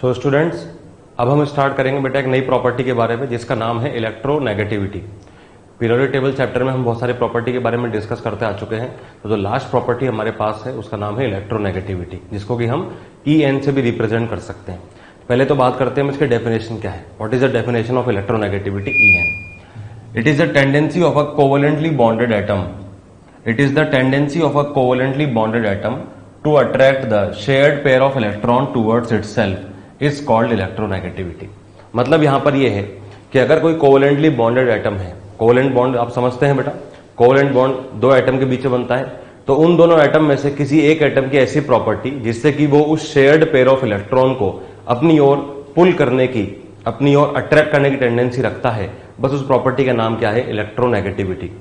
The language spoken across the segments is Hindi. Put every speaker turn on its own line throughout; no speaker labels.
सो स्टूडेंट्स, अब हम स्टार्ट करेंगे बेटा एक नई प्रॉपर्टी के बारे में जिसका नाम है इलेक्ट्रोनेगेटिविटी। पीरियोडिक टेबल चैप्टर में हम बहुत सारी प्रॉपर्टी के बारे में डिस्कस करते आ चुके हैं। तो जो लास्ट प्रॉपर्टी हमारे पास है उसका नाम है इलेक्ट्रोनेगेटिविटी, जिसको कि हम EN से भी रिप्रेजेंट कर सकते हैं। पहले तो बात करते हैं इसके डेफिनेशन क्या है। What is the definition of electronegativity EN? It is the tendency of a covalently bonded atom It is the tendency of a covalently bonded atom to attract the shared pair of electron towards itself is called electronegativity। मतलब यहां पर यह है कि अगर कोई कोवेलेंटली बॉन्डेड एटम है, कोवेलेंट बॉन्ड आप समझते हैं बेटा, कोवेलेंट बॉन्ड दो एटम के बीच में बनता है, तो उन दोनों एटम में से किसी एक एटम की ऐसी प्रॉपर्टी जिससे कि वो उस शेयर्ड पेयर ऑफ इलेक्ट्रॉन को अपनी ओर पुल करने की, अपनी ओर अट्रैक्ट करने की टेंडेंसी रखता है, बस उस प्रॉपर्टी का नाम क्या है? इलेक्ट्रोनेगेटिविटी।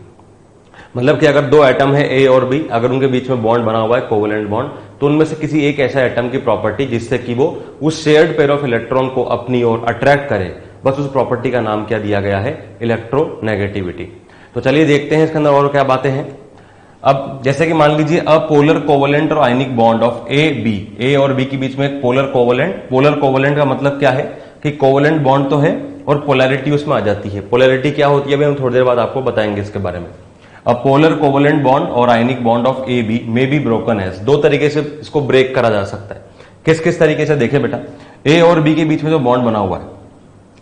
मतलब कि अगर दो एटम है A और B, अगर उनके बीच में बॉन्ड बना हुआ है कोवेलेंट बॉन्ड, तो उनमें से किसी एक ऐसा एटम की प्रॉपर्टी जिससे कि वो उस शेयर्ड पेयर ऑफ इलेक्ट्रॉन को अपनी ओर अट्रैक्ट करे, बस उस प्रॉपर्टी का नाम क्या दिया गया है? इलेक्ट्रोनेगेटिविटी। तो चलिए देखते हैं इसके अंदर और क्या बातें हैं। अब जैसे कि मान लीजिए अ पोलर कोवेलेंट और आयनिक बॉन्ड ऑफ A और B के बीच में एक पोलर कोवेलेंट का मतलब क्या है कि कोवेलेंट बॉन्ड तो है और पोलैरिटी उसमें आ जाती है। पोलैरिटी क्या होती है अभी हम थोड़ी देर बाद आपको बताएंगे इसके बारे में। A polar covalent bond और ionic bond of AB may be broken as, दो तरीके से इसको ब्रेक करा जा सकता है। किस किस तरीके से? देखें बेटा, A और B के बीच में जो बॉन्ड बना हुआ है,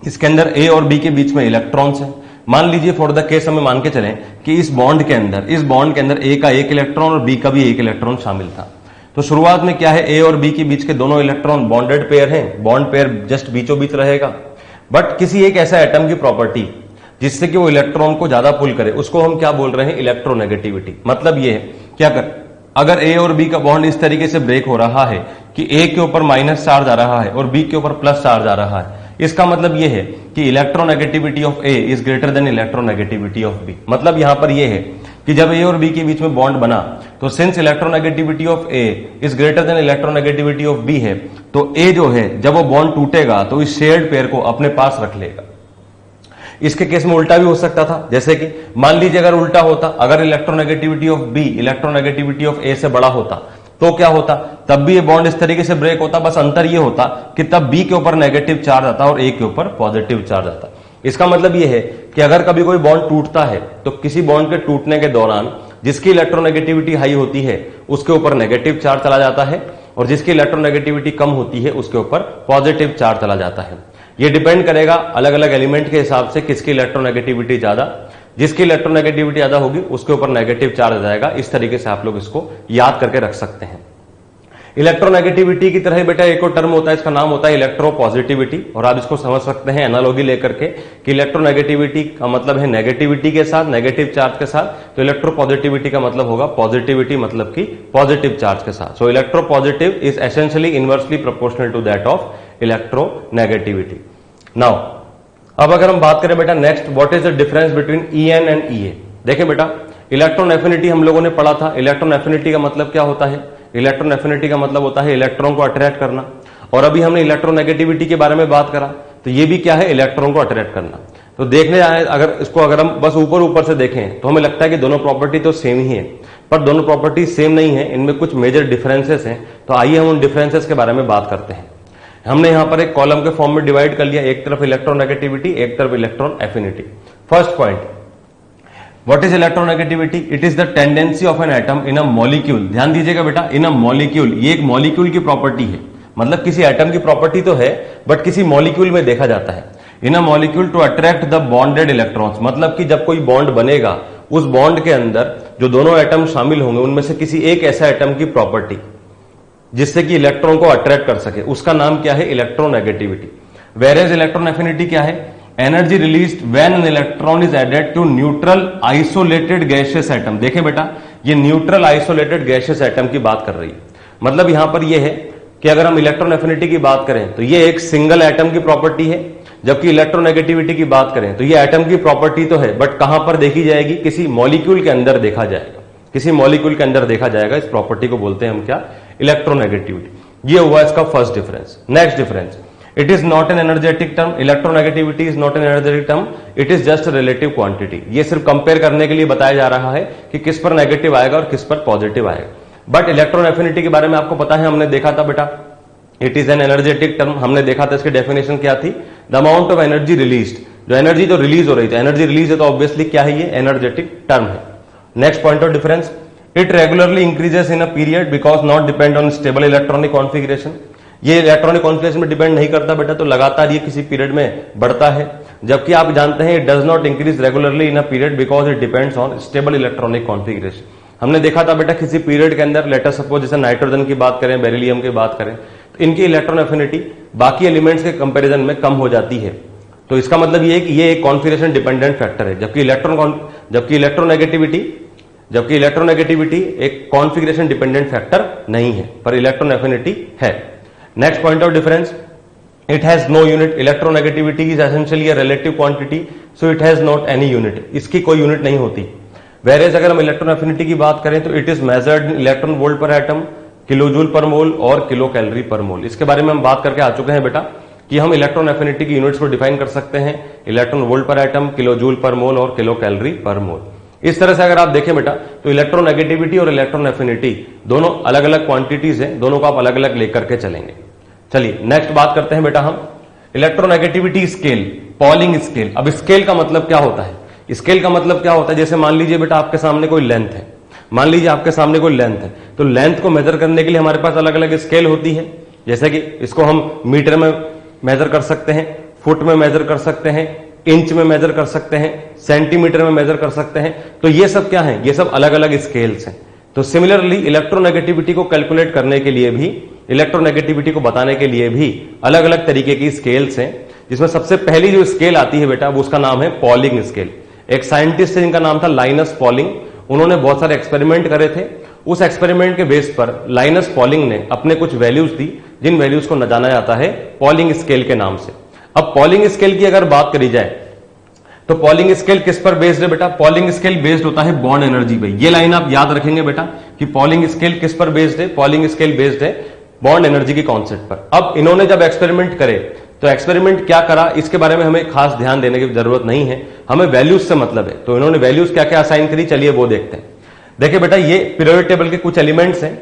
इसके अंदर A और B के बीच में इलेक्ट्रॉन्स हैं। मान लीजिए फॉर द केस हमें मान के चलें कि इस बॉन्ड के अंदर A का एक इलेक्ट्रॉन और B का भी एक इलेक्ट्रॉन शामिल था। तो शुरुआत में क्या है, A और B के बीच के दोनों इलेक्ट्रॉन बॉन्डेड पेयर हैं, बॉन्ड पेयर जस्ट बीचों बीच रहेगा। बट किसी एक ऐसा एटम की प्रॉपर्टी जिससे कि वो इलेक्ट्रॉन को ज्यादा पुल करे, उसको हम क्या बोल रहे हैं? इलेक्ट्रोनेगेटिविटी। मतलब ये है कि अगर A और B का बॉन्ड इस तरीके से ब्रेक हो रहा है कि A के ऊपर माइनस चार्ज आ रहा है और B के ऊपर प्लस चार्ज आ रहा है, इसका मतलब ये है कि electronegativity of A is greater than electronegativity of B। मतलब यहां पर यह है कि जब A और B के बीच में बॉन्ड बना, तो since electronegativity of A is greater than electronegativity of B है, तो A जो है जब वो बॉन्ड टूटेगा तो इस शेयर्ड पेयर को अपने पास रख लेगा। इसके केस में उल्टा भी हो सकता था, जैसे कि मान लीजिए अगर उल्टा होता, अगर electronegativity of B electronegativity of A से बड़ा होता, तो क्या होता? तब भी ये बॉन्ड इस तरीके से ब्रेक होता, बस अंतर ये होता कि तब B के ऊपर नेगेटिव चार्ज आता और A के ऊपर पॉजिटिव चार्ज आता। इसका मतलब ये है कि अगर कभी कोई बॉन्ड टूटता है तो किसी बॉन्ड के टूटने के दौरान जिसकी इलेक्ट्रोनेगेटिविटी हाई होती है उसके ऊपर नेगेटिव चार्ज चला जाता है और जिसकी इलेक्ट्रोनेगेटिविटी कम होती है उसके ऊपर पॉजिटिव चार्ज चला जाता है। ये डिपेंड करेगा अलग अलग एलिमेंट के हिसाब से किसकी इलेक्ट्रोनेगेटिविटी ज्यादा, जिसकी इलेक्ट्रोनेगेटिविटी ज्यादा होगी उसके ऊपर नेगेटिव चार्ज आ जाएगा। इस तरीके से आप लोग इसको याद करके रख सकते हैं। इलेक्ट्रोनेगेटिविटी की तरह बेटा एक और टर्म होता है, इसका नाम होता है इलेक्ट्रोपॉजिटिविटी। और आप इसको समझ सकते हैं एनालॉजी लेकर के कि इलेक्ट्रोनेगेटिविटी का मतलब है नेगेटिविटी के साथ, नेगेटिव चार्ज के साथ, तो इलेक्ट्रोपॉजिटिविटी का मतलब होगा पॉजिटिविटी मतलब कि पॉजिटिव चार्ज के साथ। So electropositive is essentially inversely proportional to that of electronegativity. Now अब अगर हम बात करें बेटा next, what is the difference between EN and EA? देखें बेटा, इलेक्ट्रॉन एफिनिटी हम लोगों ने पढ़ा था। इलेक्ट्रॉन एफिनिटी का मतलब क्या होता है? इलेक्ट्रॉन एफिनिटी का मतलब होता है इलेक्ट्रॉन को अट्रैक्ट करना। और अभी हमने इलेक्ट्रोनेगेटिविटी के बारे में बात करा, तो ये भी क्या है? इलेक्ट्रॉन को अट्रैक्ट करना। तो देखने आए अगर हम बस ऊपर से देखें तो हमें लगता है कि दोनों प्रॉपर्टी तो सेम ही है, पर दोनों प्रॉपर्टी सेम नहीं है, इनमें कुछ मेजर डिफरेंसेस हैं। तो आइए हम उन डिफरेंसेस के बारे में बात करते हैं। हमने यहां पर एक कॉलम के फॉर्म में डिवाइड कर लिया, एक तरफ इलेक्ट्रोनेगेटिविटी, एक तरफ electron affinity. First point, what is electronegativity? It is the tendency of an atom in a molecule. ध्यान दीजिएगा बेटा, इन अ मॉलिक्यूल, ये एक मॉलिक्यूल की प्रॉपर्टी है। मतलब किसी एटम की प्रॉपर्टी तो है बट किसी मॉलिक्यूल में देखा जाता है। In a molecule to attract the bonded electrons, मतलब कि जब कोई बॉन्ड बनेगा उस बॉन्ड के अंदर जो दोनों एटम शामिल होंगे उनमें से किसी एक ऐसा एटम की प्रॉपर्टी जिससे कि इलेक्ट्रॉन को अट्रैक्ट कर सके, उसका नाम क्या है? इलेक्ट्रोनेगेटिविटी। वेयरएज इलेक्ट्रॉन एफिनिटी क्या है? Energy released when an electron is added to neutral isolated gaseous atom. देखें बेटा, ये न्यूट्रल आइसोलेटेड गैसियस एटम की बात कर रही है। मतलब यहां पर यह है कि अगर हम इलेक्ट्रॉन एफिनिटी की बात करें तो ये एक सिंगल एटम की प्रॉपर्टी है, जबकि इलेक्ट्रोनेगेटिविटी की बात करें तो ये एटम की प्रॉपर्टी तो है बट कहां पर देखी जाएगी? किसी मॉलिक्यूल के अंदर देखा जाएगा, किसी मॉलिक्यूल के अंदर देखा जाएगा। इस प्रॉपर्टी को बोलते हैं हम क्या? इलेक्ट्रोनेगेटिविटी। ये हुआ इसका first difference. Next difference, it is not an energetic term. Electronegativity is not an energetic term, it is just relative quantity. ये सिर्फ कंपेयर करने के लिए बताया जा रहा है कि किस पर नेगेटिव आएगा और किस पर पॉजिटिव आएगा। बट इलेक्ट्रॉन एफिनिटी के बारे में आपको पता है, हमने देखा था बेटा it is an energetic term. हमने देखा था इसकी डेफिनेशन क्या थी, the amount of energy released, जो एनर्जी जो रिलीज हो रही थी, एनर्जी रिलीज है तो ऑब्वियसली क्या है, ये एनर्जेटिक टर्म है। Next point of difference, it regularly increases in a period because not depend on stable electronic configuration. ये इलेक्ट्रॉनिक कॉन्फिगरेशन में डिपेंड नहीं करता बेटा, तो लगातार ये किसी पीरियड में बढ़ता है। जबकि आप जानते हैं it does not increase regularly in a period because it depends on stable electronic configuration. हमने देखा था बेटा किसी पीरियड के अंदर, लेटर सपोज जैसे नाइट्रोजन की बात करें, बेरिलियम की बात करें, तो इनकी इलेक्ट्रॉन एफिनिटी बाकी एलिमेंट्स के कंपैरिजन में कम हो जाती है। तो इसका मतलब ये है कि ये एक कॉन्फिगरेशन डिपेंडेंट फैक्टर है, जबकि इलेक्ट्रोनेगेटिविटी एक कॉन्फिगरेशन डिपेंडेंट फैक्टर नहीं है, पर इलेक्ट्रॉन एफिनिटी है। Next point of difference, it has no unit. Electronegativity is essentially a relative quantity, so it has not any unit. इसकी कोई यूनिट नहीं होती। वेरेज अगर हम इलेक्ट्रॉन एफिनिटी की बात करें तो it is measured in electron volt पर एटम, किलो जूल पर मोल और किलो कैलोरी पर मोल। इसके बारे में हम बात करके आ चुके हैं बेटा कि हम इलेक्ट्रॉन एफिनिटी की यूनिट्स को डिफाइन कर सकते हैं, इलेक्ट्रॉन वोल्ट पर एटम, किलो जूल पर मोल और किलो कैलोरी पर मोल। इस तरह से अगर आप देखें बेटा तो इलेक्ट्रोनेगेटिविटी और इलेक्ट्रॉन एफिनिटी दोनों अलग अलग क्वांटिटीज हैं, दोनों को आप अलग अलग लेकर के चलेंगे। चलिए नेक्स्ट बात करते हैं बेटा हम इलेक्ट्रोनेगेटिविटी स्केल, पॉलिंग स्केल। अब स्केल का मतलब क्या होता है? स्केल का मतलब क्या होता है, जैसे मान लीजिए बेटा आपके सामने कोई लेंथ है, मान लीजिए आपके सामने कोई लेंथ है, तो लेंथ को मेजर करने के लिए हमारे पास अलग अलग स्केल होती है। जैसे कि इसको हम मीटर में मेजर कर सकते हैं, फुट में मेजर कर सकते हैं, इंच में मेजर कर सकते हैं, सेंटीमीटर में मेजर कर सकते हैं। तो ये सब क्या है, ये सब अलग अलग स्केल्स हैं। तो सिमिलरली इलेक्ट्रोनेगेटिविटी को कैलकुलेट करने के लिए भी, इलेक्ट्रोनेगेटिविटी को बताने के लिए भी अलग अलग तरीके की स्केल्स हैं, जिसमें सबसे पहली जो स्केल आती है बेटा वो उसका नाम है पॉलिंग स्केल। एक साइंटिस्ट है जिनका नाम था लाइनस पॉलिंग, उन्होंने बहुत सारे एक्सपेरिमेंट करे थे। उस एक्सपेरिमेंट के बेस पर लाइनस पॉलिंग ने अपने कुछ वैल्यूज दी, जिन वैल्यूज को जाना जाता है पॉलिंग स्केल के नाम से। अब पॉलिंग स्केल की अगर बात करी जाए तो पॉलिंग स्केल किस पर बेस्ड है बेटा? पॉलिंग स्केल बेस्ड होता है बॉन्ड एनर्जी पे। ये लाइन आप याद रखेंगे बेटा कि पॉलिंग स्केल किस पर बेस्ड है? पॉलिंग स्केल बेस्ड है बॉन्ड एनर्जी के कॉन्सेप्ट पर। अब इन्होंने जब एक्सपेरिमेंट करे तो एक्सपेरिमेंट क्या करा, इसके बारे में हमें खास ध्यान देने की जरूरत नहीं है, हमें वैल्यूज से मतलब है। तो इन्होंने वैल्यूज क्या क्या असाइन करी, चलिए वो देखते हैं। देखिए बेटा ये पीरियोडिक टेबल के कुछ एलिमेंट्स हैं,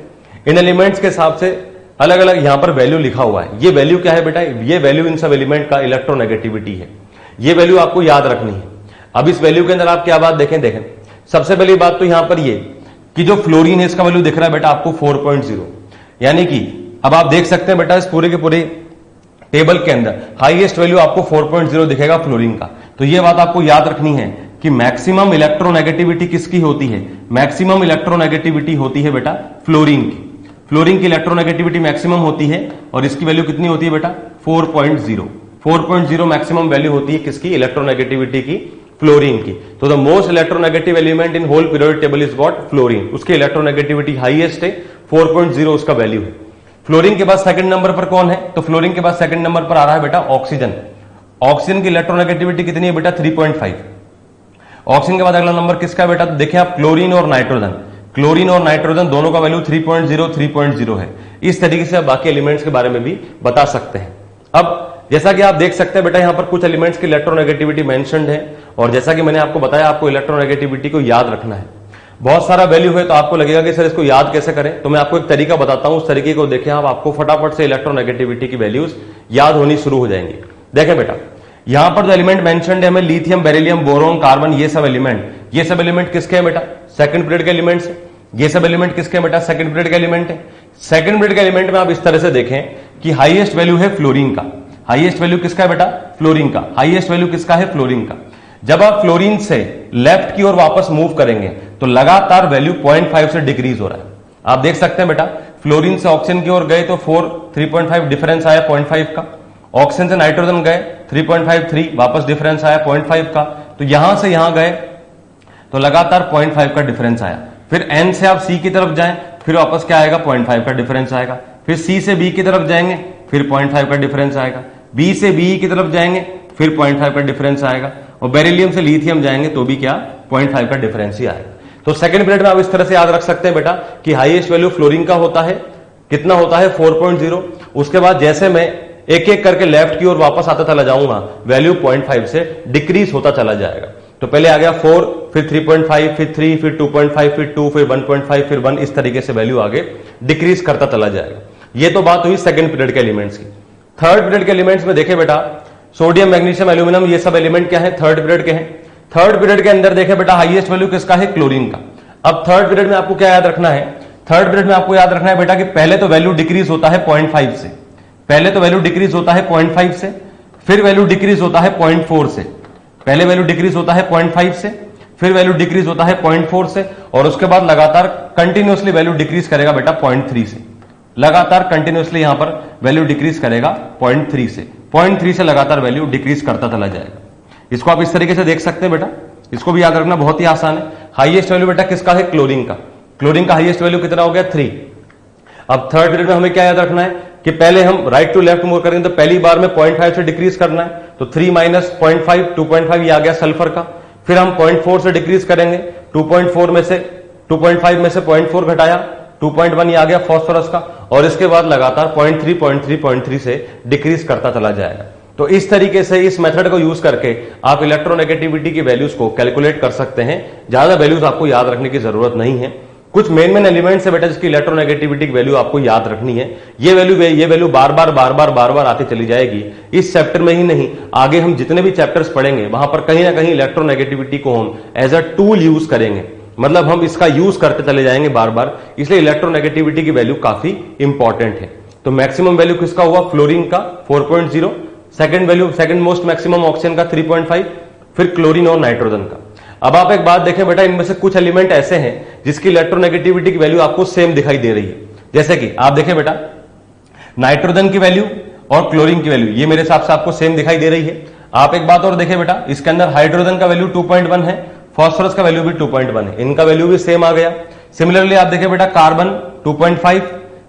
इन एलिमेंट्स के हिसाब से अलग अलग यहां पर वैल्यू लिखा हुआ है। ये वैल्यू क्या है बेटा? ये वैल्यू इन सब एलिमेंट का इलेक्ट्रोनेगेटिविटी है। ये वैल्यू आपको याद रखनी है। अब इस वैल्यू के अंदर आप क्या बात देखें सबसे पहली बात तो यहां पर ये कि जो फ्लोरीन है इसका वैल्यू दिख रहा है बेटा आपको 4.0, यानी कि अब आप देख सकते हैं बेटा इस पूरे के पूरे टेबल के अंदर हाईएस्ट वैल्यू आपको 4.0 दिखेगा फ्लोरीन का। तो ये बात आपको याद रखनी है कि मैक्सिमम इलेक्ट्रोनेगेटिविटी किसकी होती है? मैक्सिमम इलेक्ट्रोनेगेटिविटी होती है बेटा फ्लोरीन की। फ्लोरीन की इलेक्ट्रोनेगेटिविटी मैक्सिमम होती है और इसकी वैल्यू कितनी होती है बेटा? 4.0। 4.0 मैक्सिमम वैल्यू होती है किसकी? इलेक्ट्रोनेगेटिविटी की, फ्लोरीन की। तो the most electronegative element in whole periodic table is what? Fluorine. उसकी इलेक्ट्रोनेगेटिविटी हाईएस्ट है, 4.0 उसका वैल्यू है। फ्लोरीन के बाद सेकंड नंबर पर कौन है? तो फ्लोरीन के बाद सेकंड नंबर पर आ रहा है बेटा ऑक्सीजन। ऑक्सीजन की इलेक्ट्रोनेगेटिविटी कितनी है बेटा? 3.5। ऑक्सीजन के बाद अगला नंबर किसका है बेटा? तो देखिए आप क्लोरीन और नाइट्रोजन, क्लोरीन और नाइट्रोजन दोनों का वैल्यू 3.0 है। इस तरीके से आप बाकी एलिमेंट्स के बारे में भी बता सकते हैं। अब जैसा कि आप देख सकते हैं बेटा यहां पर कुछ एलिमेंट्स की इलेक्ट्रोनेगेटिविटी मेंशन्ड है, और जैसा कि मैंने आपको बताया आपको इलेक्ट्रोनेगेटिविटी को याद रखना है। बहुत सारा वैल्यू है तो आपको लगेगा कि सर इसको याद कैसे करें, तो मैं आपको एक तरीका बताता हूं, उस तरीके को देखें आप, आपको फटाफट से इलेक्ट्रोनेगेटिविटी की वैल्यूज याद होनी शुरू हो जाएंगी। देखें बेटा यहां पर जो एलिमेंट मेंशन्ड है हमें लिथियम, बेरिलियम, बोरोन, कार्बन, ये सब एलिमेंट किसके हैं बेटा? सेकंड पीरियड के एलिमेंट्स। ये सब एलिमेंट किसके हैं बेटा? सेकंड पीरियड के एलिमेंट है। सेकंड पीरियड के एलिमेंट में आप इस तरह से देखें कि हाईएस्ट वैल्यू है फ्लोरीन का। हाईएस्ट वैल्यू किसका है बेटा? फ्लोरीन का। हाईएस्ट वैल्यू किसका है? फ्लोरीन का। जब आप फ्लोरीन से लेफ्ट की ओर वापस मूव करेंगे तो लगातार वैल्यू 0.5 से डिक्रीज हो रहा है। आप देख सकते हैं बेटा फ्लोरीन से ऑक्सीजन की ओर गए तो 3.5 डिफरेंस आया 0.5 का। ऑक्सीजन से नाइट्रोजन गए 3.53, वापस डिफरेंस आया 0.5 का। तो यहां से यहां गए तो लगातार 0.5 का डिफरेंस आया। फिर एन से आप सी की तरफ जाएं, फिर वापस क्या आएगा? 0.5 का डिफरेंस आएगा। फिर सी से बी की तरफ जाएंगे, फिर 0.5 का डिफरेंस आएगा। बी से बी की तरफ जाएंगे, फिर 0.5 का डिफरेंस आएगा। और बेरिलियम से लिथियम जाएंगे तो भी क्या? 0.5 का डिफरेंस ही आएगा। तो सेकंड पीरियड में आप इस तरह से याद रख सकते हैं बेटा कि हाईएस्ट वैल्यू फ्लोरीन का होता है, कितना होता है? 4.0। उसके बाद जैसे मैं एक एक करके लेफ्ट की ओर वापस आता चला जाऊंगा, वैल्यू 0.5 से डिक्रीज होता चला जाएगा। तो पहले आ गया 4, फिर 3.5, फिर 3, फिर 2.5, फिर 2, फिर 1.5, फिर 1, इस तरीके से वैल्यू आगे डिक्रीज करता चला जाएगा। ये तो बात हुई सेकंड पीरियड के एलिमेंट्स की। थर्ड पीरियड के एलिमेंट्स में देखे बेटा, सोडियम, मैग्नीशियम, एल्यूमिनियम, ये सब एलिमेंट क्या है, थर्ड पीरियड के हैं। थर्ड पीरियड के अंदर देखे बेटा हाईएस्ट वैल्यू किसका है, क्लोरीन का। अब थर्ड पीरियड में आपको क्या याद रखना है, थर्ड पीरियड में आपको याद रखना है बेटा कि पहले तो वैल्यू डिक्रीज होता है 0.5 से, पहले तो वैल्यू डिक्रीज होता है 0.5 से, फिर वैल्यू डिक्रीज होता है 0.4 से, पहले वैल्यू डिक्रीज होता है 0.5 से, फिर वैल्यू डिक्रीज होता है 0.4 से, और उसके बाद लगातार कंटिन्यूअसली वैल्यू डिक्रीज करेगा बेटा 0.3 से, लगातार कंटिन्यूअसली यहां पर वैल्यू डिक्रीज करेगा 0.3 से, 0.3 से लगातार वैल्यू डिक्रीज करता चला जाएगा। इसको आप इस तरीके से देख सकते हैं बेटा, इसको भी याद रखना बहुत ही आसान है। हाईएस्ट वैल्यू बेटा किसका है, क्लोरीन का। क्लोरीन का हाईएस्ट वैल्यू कितना हो गया, 3। अब थर्ड पीरियड में हमें क्या याद रखना है कि पहले हम राइट टू लेफ्ट मूव करेंगे तो पहली बार में 0.5 से डिक्रीज करना है, तो 3 माइनस 0.5 2.5 ये आ गया सल्फर का। फिर हम 0.4 से डिक्रीज करेंगे, 2.4 में से 2.5 में से 0.4 घटाया, 2.1 ये आ गया फॉस्फोरस का, और इसके बाद लगातार 0.3 0.3 0.3 से डिक्रीज करता चला जाएगा। तो इस तरीके से इस मेथड को यूज करके आप इलेक्ट्रोनेगेटिविटी की वैल्यूज को कैलकुलेट कर सकते हैं। ज्यादा वैल्यूज आपको याद रखने की जरूरत नहीं है। कुछ मेन एलिमेंट्स है बेटा जिसकी इलेक्ट्रोनेगेटिविटी की वैल्यू आपको याद रखनी है। ये वैल्यू बार बार आती चली जाएगी। इस चैप्टर में ही नहीं, आगे हम जितने भी चैप्टर्स पढ़ेंगे वहां पर कहीं ना कहीं इलेक्ट्रोनेगेटिविटी को हम एज अ टूल यूज करेंगे, मतलब हम इसका यूज करते चले जाएंगे बार बार, इसलिए इलेक्ट्रोनेगेटिविटी की वैल्यू काफी इंपॉर्टेंट है। तो मैक्सिमम वैल्यू किसका हुआ, फ्लोरीन का 4.0, second value second most maximum oxygen का 3.5, फिर क्लोरीन और नाइट्रोजन का। अब आप एक बात देखें बेटा, इनमें से कुछ एलिमेंट ऐसे हैं जिसकी इलेक्ट्रोनेगेटिविटी की वैल्यू आपको सेम दिखाई दे रही है। जैसे कि आप देखें बेटा, नाइट्रोजन की वैल्यू और क्लोरीन की वैल्यू ये मेरे हिसाब से आपको सेम दिखाई दे रही है। आप एक बात और देखें बेटा, इसके अंदर हाइड्रोजन का वैल्यू 2.1 है, फॉस्फोरस का वैल्यू भी 2.1 है, इनका वैल्यू भी सेम आ गया। सिमिलरली आप देखें बेटा, कार्बन 2.5,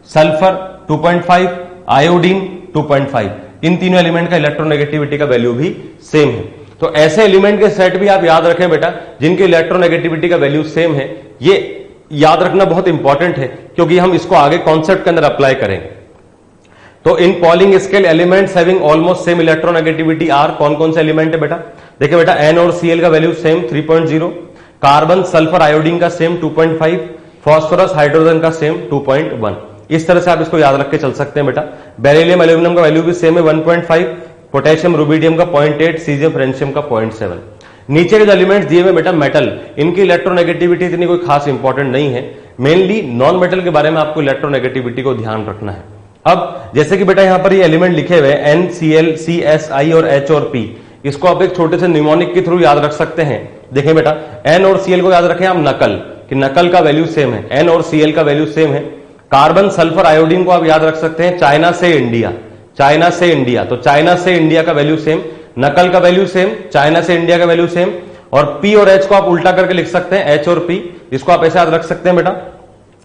सल्फर 2.5, आयोडीन 2.5, इन तीनों एलिमेंट का इलेक्ट्रोनेगेटिविटी का वैल्यू भी सेम है। तो ऐसे एलिमेंट के सेट भी आप याद रखें बेटा जिनकी इलेक्ट्रोनेगेटिविटी का वैल्यू सेम है। ये याद रखना बहुत इंपॉर्टेंट है क्योंकि हम इसको आगे कॉन्सेप्ट के अंदर अप्लाई करेंगे। तो in Pauling scale elements having almost same electronegativity are, कौन कौन से एलिमेंट है बेटा, देखिए बेटा एन और सीएल का value same 3.0, carbon sulphur iodine का सेम 2.5, फॉस्फोरस हाइड्रोजन का सेम 2.1। इस तरह से आप इसको याद रख के चल सकते हैं बेटा। बेरिलियम एल्यूमिनियम का वैल्यू भी सेम है 1.5, पोटेशियम रुबिडियम का 0.8, सीजियम फ्रेंशियम का 0.7। नीचे के जो एलिमेंट्स दिए हुए बेटा मेटल, इनकी इलेक्ट्रोनेगेटिविटी इतनी कोई खास इंपॉर्टेंट नहीं है। मेनली नॉन मेटल के बारे में आपको इलेक्ट्रोनेगेटिविटी को ध्यान रखना है। अब जैसे कि बेटा यहां पर ये एलिमेंट लिखे हुए NCl, CSI और H और P, इसको आप एक छोटे से निमोनिक के थ्रू याद रख सकते हैं। देखें बेटा, N और Cl को याद रखें आप नकल, कि नकल का वैल्यू सेम है, N और Cl का वैल्यू सेम है। कार्बन सल्फर आयोडीन को आप याद रख सकते हैं चाइना से इंडिया, चाइना से इंडिया, तो चाइना से इंडिया का वैल्यू सेम, नकल का वैल्यू सेम, चाइना से इंडिया का वैल्यू सेम। और P और H को आप उल्टा करके लिख सकते हैं, H और P, इसको आप ऐसे याद रख सकते हैं बेटा,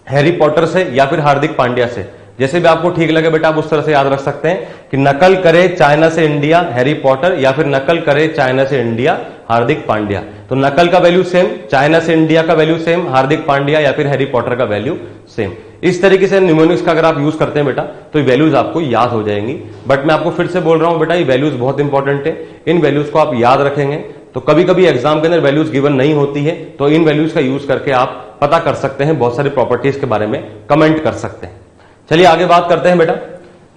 हैरी पॉटर से या फिर हार्दिक पांड्या से, जैसे भी आपको ठीक लगे बेटा आप उस तरह से याद रख सकते हैं कि नकल करे चाइना से इंडिया हैरी पॉटर, या फिर नकल करे चाइना से इंडिया हार्दिक पांड्या। तो नकल का वैल्यू सेम, चाइना से इंडिया का वैल्यू सेम, हार्दिक पांड्या या फिर हैरी पॉटर का वैल्यू सेम। इस तरीके से न्यूमोनिक्स का अगर आप यूज करते हैं बेटा तो ये वैल्यूज आपको याद हो जाएंगी। बट मैं आपको फिर से बोल रहा हूं बेटा, ये वैल्यूज बहुत इंपॉर्टेंट है, इन वैल्यूज को आप याद रखेंगे। तो कभी कभी एग्जाम के अंदर वैल्यूज गिवन नहीं होती है, तो इन वैल्यूज का यूज करके आप पता कर सकते हैं, बहुत सारी प्रॉपर्टीज के बारे में कमेंट कर सकते हैं। चलिए आगे बात करते हैं बेटा।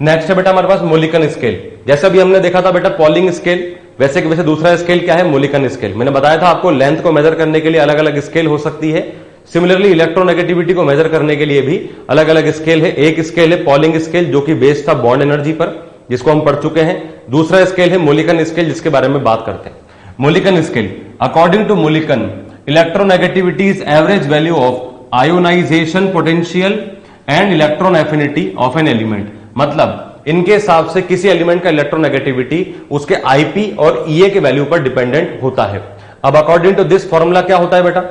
नेक्स्ट है बेटा हमारे पास मोलिकन स्केल। जैसे अभी हमने देखा था बेटा पॉलिंग स्केल, वैसे दूसरा स्केल क्या है, मोलिकन स्केल। मैंने बताया था आपको लेंथ को मेजर करने के लिए अलग अलग स्केल हो सकती है। सिमिलरली इलेक्ट्रोनेगेटिविटी को मेजर करने के लिए भी अलग अलग स्केल है। एक स्केल है पॉलिंग स्केल जो कि बेस्ड था बॉन्ड एनर्जी पर, जिसको हम पढ़ चुके हैं। दूसरा स्केल है मोलिकन स्केल, जिसके बारे में बात करते हैं। Mulliken scale, according to Mulliken electronegativity is average value of ionisation potential and electron affinity of an element. मतलब इनके हिसाब से किसी एलिमेंट का इलेक्ट्रोनेगेटिविटी उसके आईपी और ईए के वैल्यू पर डिपेंडेंट होता है। अब अकॉर्डिंग टू दिस फॉर्मूला क्या होता है बेटा,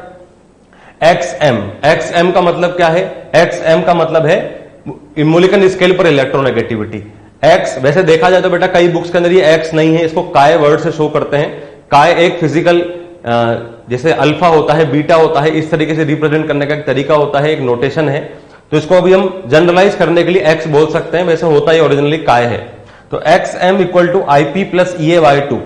XM। XM का मतलब क्या है, XM का मतलब है मोलिकन स्केल पर इलेक्ट्रोनेगेटिविटी। X वैसे देखा जाए तो बेटा कई बुक्स के अंदर ये X नहीं है, इसको काय वर्ड से शो करते हैं। काय एक फिजिकल जैसे अल्फा होता है, बीटा होता है, इस तरीके से रिप्रेजेंट करने का एक तरीका होता है, एक नोटेशन है। तो इसको अभी हम जनरलाइज करने के लिए X बोल सकते हैं, वैसे होता ही ओरिजिनली काय है। तो XM equal to IP plus EA/2,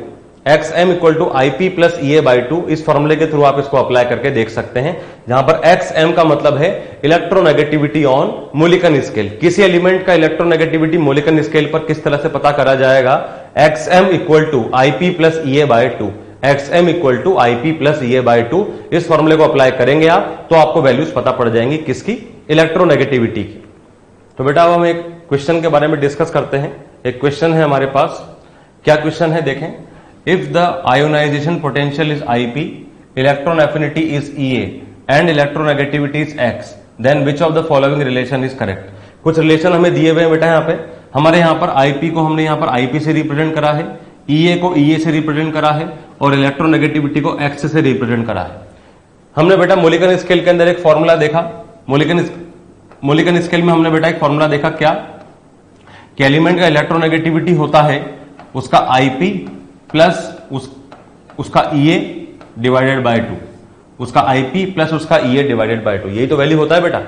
XM equal to IP plus EA by 2, इस फॉर्मूले के थ्रू आप इसको अप्लाई करके देख सकते हैं, जहां पर XM का मतलब है इलेक्ट्रोनेगेटिविटी ऑन मोलिकन स्केल। किसी एलिमेंट का इलेक्ट्रोनेगेटिविटी मोलिकन स्केल पर किस तरह से पता करा जाएगा, XM equal to IP plus EA by 2, XM equal to IP plus EA by 2, इस फॉर्मूले को अप्लाई करेंगे आप तो आपको वैल्यूज पता पड़ जाएंगी किसकी, इलेक्ट्रोनेगेटिविटी की। तो बेटा अब हम एक क्वेश्चन के बारे में डिस्कस करते हैं। एक क्वेश्चन है हमारे पास, क्या क्वेश्चन है देखें, if the ionization potential is IP, electron affinity is EA and electronegativity is X, then which of the following relation is correct. कुछ रिलेशन हमें दिए हुए हैं बेटा, यहाँ पे हमारे यहाँ पर IP को हमने यहाँ पर IP से रिप्रेजेंट करा है, EA को EA से रिप्रेजेंट करा है और इलेक्ट्रोनेगेटिविटी को X से रिप्रेजेंट करा है। हमने बेटा मोलिकन स्केल के अंदर एक फॉर्मूला देखा, मोलिकन स्केल में हमने बेटा एक फॉर्मूला देखा क्या, कि एलिमेंट का इलेक्ट्रोनेगेटिविटी होता है उसका IP प्लस उसका EA डिवाइडेड बाय 2, उसका IP प्लस उसका EA डिवाइडेड बाय 2, यही तो वैल्यू होता है बेटा।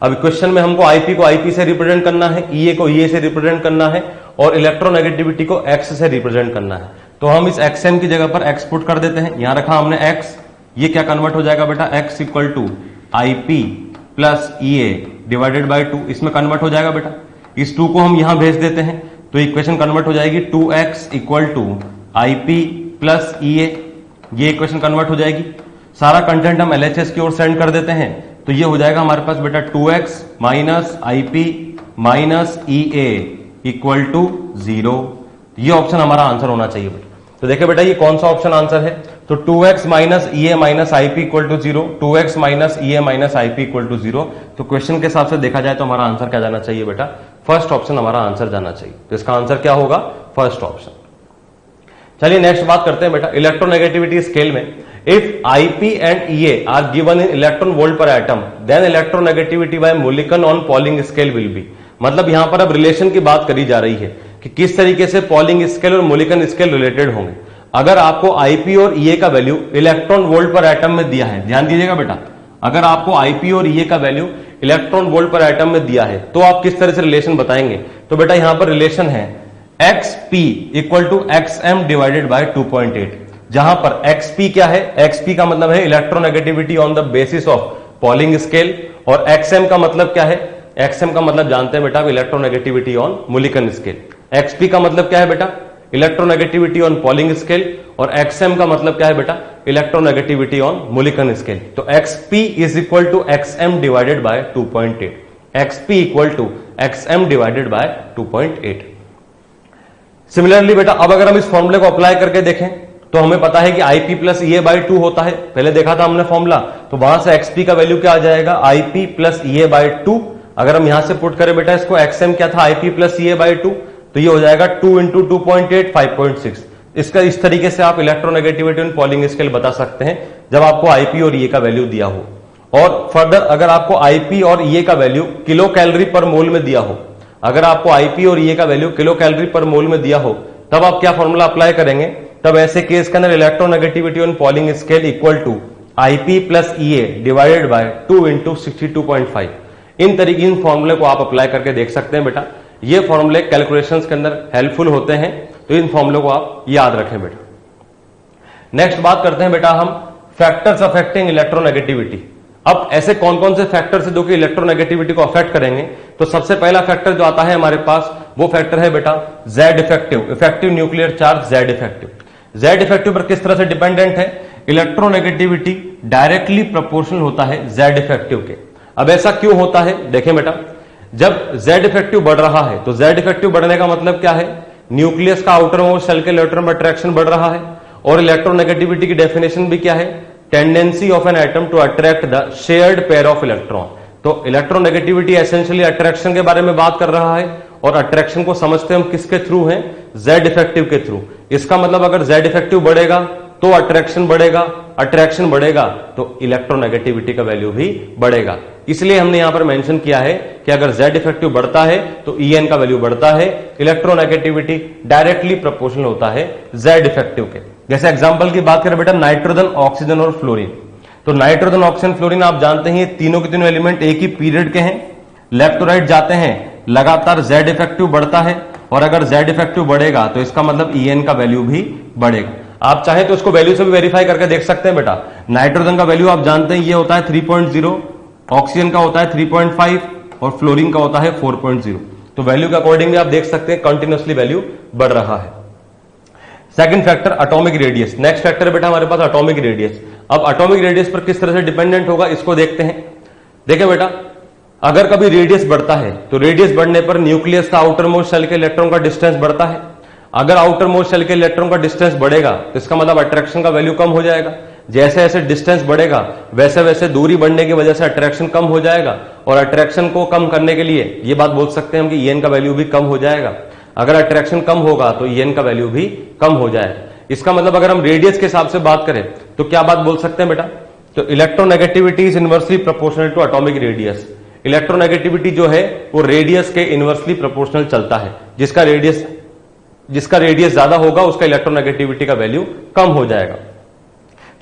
अब क्वेश्चन में हमको IP को IP से रिप्रेजेंट करना है, EA को EA से रिप्रेजेंट करना है और इलेक्ट्रोनेगेटिविटी को X से रिप्रेजेंट करना है। तो हम इस XM की जगह पर X पुट कर देते हैं, यहां रखा हमने X, ये क्या कन्वर्ट हो जाएगा बेटा, X equal to IP plus EA divided by 2, इसमें कन्वर्ट हो जाएगा बेटा। इस 2 को हम यहां भेज देते हैं तो इक्वेशन कन्वर्ट हो जाएगी 2x equal to IP plus EA, ये इक्वेशन कन्वर्ट हो जाएगी। सारा कंटेंट हम LHS की ओर सेंड कर देते हैं तो ये हो जाएगा हमारे पास बेटा 2x minus IP minus EA equal to 0। ये ऑप्शन हमारा आंसर होना चाहिए बेटा। तो देखिए बेटा ये कौन सा ऑप्शन आंसर है, तो 2x minus EA minus IP equal to 0, 2x minus EA minus IP equal to 0। तो क्वेश्चन के हिसाब से देखा जाए तो हमारा आंसर क्या जाना चाहिए बेटा, फर्स्ट ऑप्शन हमारा आंसर जाना चाहिए। तो इसका आंसर क्या होगा, फर्स्ट ऑप्शन। चलिए नेक्स्ट बात करते हैं बेटा, इलेक्ट्रोनेगेटिविटी स्केल में if IP and EA are given in electron volt पर atom then electronegativity by Mulliken on Pauling scale will be. मतलब यहां पर अब रिलेशन की बात करी जा रही है कि किस तरीके से पॉलिंग स्केल और मोलिकन स्केल रिलेटेड होंगे। अगर आपको IP और EA का वैल्यू इलेक्ट्रॉन वोल्ट पर एटम में दिया है, ध्यान दीजिएगा बेटा, अगर आपको IP और EA का वैल्यू इलेक्ट्रॉन वोल्ट पर एटम में दिया है तो आप किस तरह से रिलेशन बताएंगे। तो बेटा यहां पर रिलेशन है XP equal to XM divided by 2.8, जहां पर XP क्या है, XP का मतलब है electronegativity on the basis of polling scale और XM का मतलब क्या है, XM का मतलब जानते हैं बेटा electronegativity on Mulliken scale. XP का मतलब क्या है बेटा, इलेक्ट्रोनेगेटिविटी ऑन पॉलिंग स्केल और XM का मतलब क्या है बेटा, इलेक्ट्रोनेगेटिविटी ऑन मोलिकन स्केल। तो XP is equal to XM divided by 2.8, XP equal to XM divided by 2.8। Similarly बेटा अब अगर हम इस फॉर्मूले को अप्लाई करके देखें तो हमें पता है कि IP प्लस EA बाई 2 होता है, पहले देखा था हमने फॉर्मूला, तो वहां से XP का वैल्यू क्या आ जाएगा, IP प्लस EA बाई 2। अगर हम यहां से पुट करें बेटा इसको, XM क्या था, IP प्लस EA बाई 2, तो ये हो जाएगा 2 इंटू 2.8 5.6। इसका इस तरीके से आप इलेक्ट्रोनेगेटिविटी ऑन पॉलिंग स्केल बता सकते हैं जब आपको IP और EA का वैल्यू दिया हो। और फर्दर अगर आपको IP और EA का वैल्यू किलो कैलोरी पर मोल में दिया हो, अगर आपको IP और EA का वैल्यू किलो कैलोरी पर मोल में दिया हो तब आप क्या फॉर्मूला अप्लाई करेंगे, तब ऐसे केस के अंदर electronegativity on Pauling scale equal to IP plus EA divided by 2 into 62.5। इन फॉर्मूले को आप अप्लाई करके देख सकते हैं बेटा, ये फॉर्मूले कैलकुलेशंस के अंदर हेल्पफुल होते हैं, तो इन फॉर्मूले को आप याद रखें बेटा। नेक्स्ट बात करते हैं बेटा हम फैक्टर्स अफेक्टिंग इलेक्ट्रोनेगेटिविटी। अब ऐसे कौन कौन से फैक्टर्स है जो कि इलेक्ट्रोनेगेटिविटी को अफेक्ट करेंगे, तो सबसे पहला फैक्टर जो आता है हमारे पास वो फैक्टर है बेटा Z effective, effective nuclear charge Z effective. Z effective पर किस तरह से डिपेंडेंट है, इलेक्ट्रोनेगेटिविटी डायरेक्टली प्रोपोर्शनल होता है Z इफेक्टिव के। अब ऐसा क्यों होता है, देखें बेटा, जब Z इफेक्टिव बढ़ रहा है तो Z इफेक्टिव बढ़ने का मतलब क्या है, न्यूक्लियस का आउटर मोस्ट शेल के इलेक्ट्रॉन में अट्रैक्शन बढ़ रहा है। और इलेक्ट्रोनेगेटिविटी की डेफिनेशन भी क्या है, tendency of an atom to attract the shared pair of electron. तो इलेक्ट्रोनेगेटिविटी एसेंशियली अट्रैक्शन के बारे में बात कर रहा है और अट्रैक्शन को समझते हम किसके थ्रू हैं, Z इफेक्टिव के थ्रू। इसका मतलब अगर Z इफेक्टिव बढ़ेगा तो अट्रैक्शन बढ़ेगा, अट्रैक्शन बढ़ेगा तो इलेक्ट्रोनेगेटिविटी का वैल्यू भी बढ़ेगा। इसलिए हमने यहां पर मेंशन किया है कि अगर Z इफेक्टिव बढ़ता है तो EN का वैल्यू बढ़ता है, इलेक्ट्रोनेगेटिविटी डायरेक्टली प्रोपोर्शनल होता है Z इफेक्टिव के। जैसे एग्जांपल की बात करें बेटा नाइट्रोजन, ऑक्सीजन और फ्लोरीन, तो नाइट्रोजन, ऑक्सीजन, फ्लोरीन आप जानते हैं तीनों के तीनों एलिमेंट एक ही पीरियड के हैं, लेफ्ट टू राइट जाते हैं, लगातार Z इफेक्टिव बढ़ता है और अगर Z इफेक्टिव बढ़ेगा तो इसका मतलब EN का वैल्यू भी बढ़ेगा। आप चाहें तो उसको वैल्यू से भी वेरीफाई करके देख सकते हैं बेटा। नाइट्रोजन का वैल्यू आप जानते हैं ये होता है 3.0, ऑक्सीजन का होता है 3.5 और फ्लोरीन का होता है 4.0। तो वैल्यू के अकॉर्डिंग भी आप देख सकते हैं कंटिन्यूअसली वैल्यू बढ़ रहा है। Second factor atomic radius. Next factor बेटा हमारे पास एटॉमिक रेडियस। अब एटॉमिक रेडियस पर किस तरह से डिपेंडेंट होगा इसको देखते हैं। देखिए बेटा, अगर कभी रेडियस बढ़ता है तो रेडियस बढ़ने पर न्यूक्लियस का आउटर मोस्ट शेल के इलेक्ट्रॉन का डिस्टेंस बढ़ता है। अगर आउटर मोस्ट शेल के इलेक्ट्रॉन का डिस्टेंस बढ़ेगा तो इसका मतलब अट्रैक्शन का वैल्यू कम हो जाएगा। जैसे जैसे डिस्टेंस बढ़ेगा वैसे वैसे दूरी बढ़ने की वजह से अट्रैक्शन कम हो जाएगा, और अट्रैक्शन को कम करने के लिए ये बात बोल सकते हैं हम कि ईएन का वैल्यू भी कम हो जाएगा। अगर अट्रैक्शन कम होगा तो ईएन का वैल्यू भी कम हो जाएगा। इसका मतलब अगर हम रेडियस के हिसाब से बात करें तो क्या बात बोल सकते हैं बेटा, तो electronegativity is inversely proportional to atomic radius. Electronegativity जो है वो रेडियस के इनवर्सली प्रोपोर्शनल चलता है। जिसका रेडियस ज्यादा होगा उसका इलेक्ट्रोनेगेटिविटी का वैल्यू कम हो जाएगा।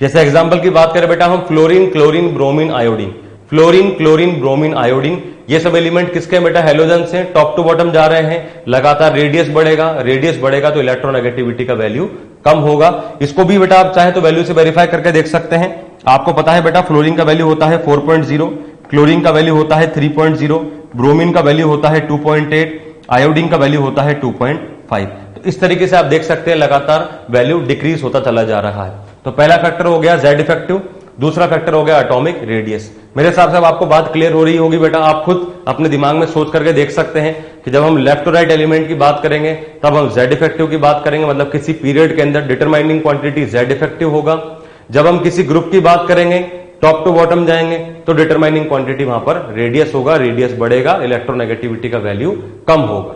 जैसे एग्जांपल की बात करें बेटा हम fluorine, chlorine, bromine, iodine. Fluorine, chlorine, bromine, iodine ये सब एलिमेंट किसके बेटा, हेलोजन से टॉप टू बॉटम जा रहे हैं। लगातार रेडियस बढ़ेगा तो इलेक्ट्रोनेगेटिविटी का वैल्यू कम होगा। इसको भी बेटा आप चाहे तो वैल्यू से वेरीफाई करके देख सकते हैं। आपको पता है बेटा फ्लोरीन का वैल्यू होता है 4.0, क्लोरीन का वैल्यू होता है 3.0, ब्रोमीन का वैल्यू होता है 2.8, आयोडीन का वैल्यू होता है 2.5। तो इस तरीके से आप देख सकते हैं लगातार वैल्यू डिक्रीज होता चला जा रहा है। तो पहला फैक्टर हो गया जेड इफेक्टिव, दूसरा फैक्टर हो गया एटॉमिक रेडियस। मेरे हिसाब से अब आपको बात क्लियर हो रही होगी बेटा। आप खुद अपने दिमाग में सोच करके देख सकते हैं कि जब हम लेफ्ट टू राइट एलिमेंट की बात करेंगे तब हम जेड इफेक्टिव की बात करेंगे, मतलब किसी पीरियड के अंदर डिटरमाइनिंग क्वांटिटी जेड इफेक्टिव होगा। जब हम किसी ग्रुप की बात करेंगे टॉप टू बॉटम जाएंगे तो डिटरमाइनिंग क्वांटिटी वहां पर रेडियस होगा। रेडियस बढ़ेगा, इलेक्ट्रोनेगेटिविटी का वैल्यू कम होगा।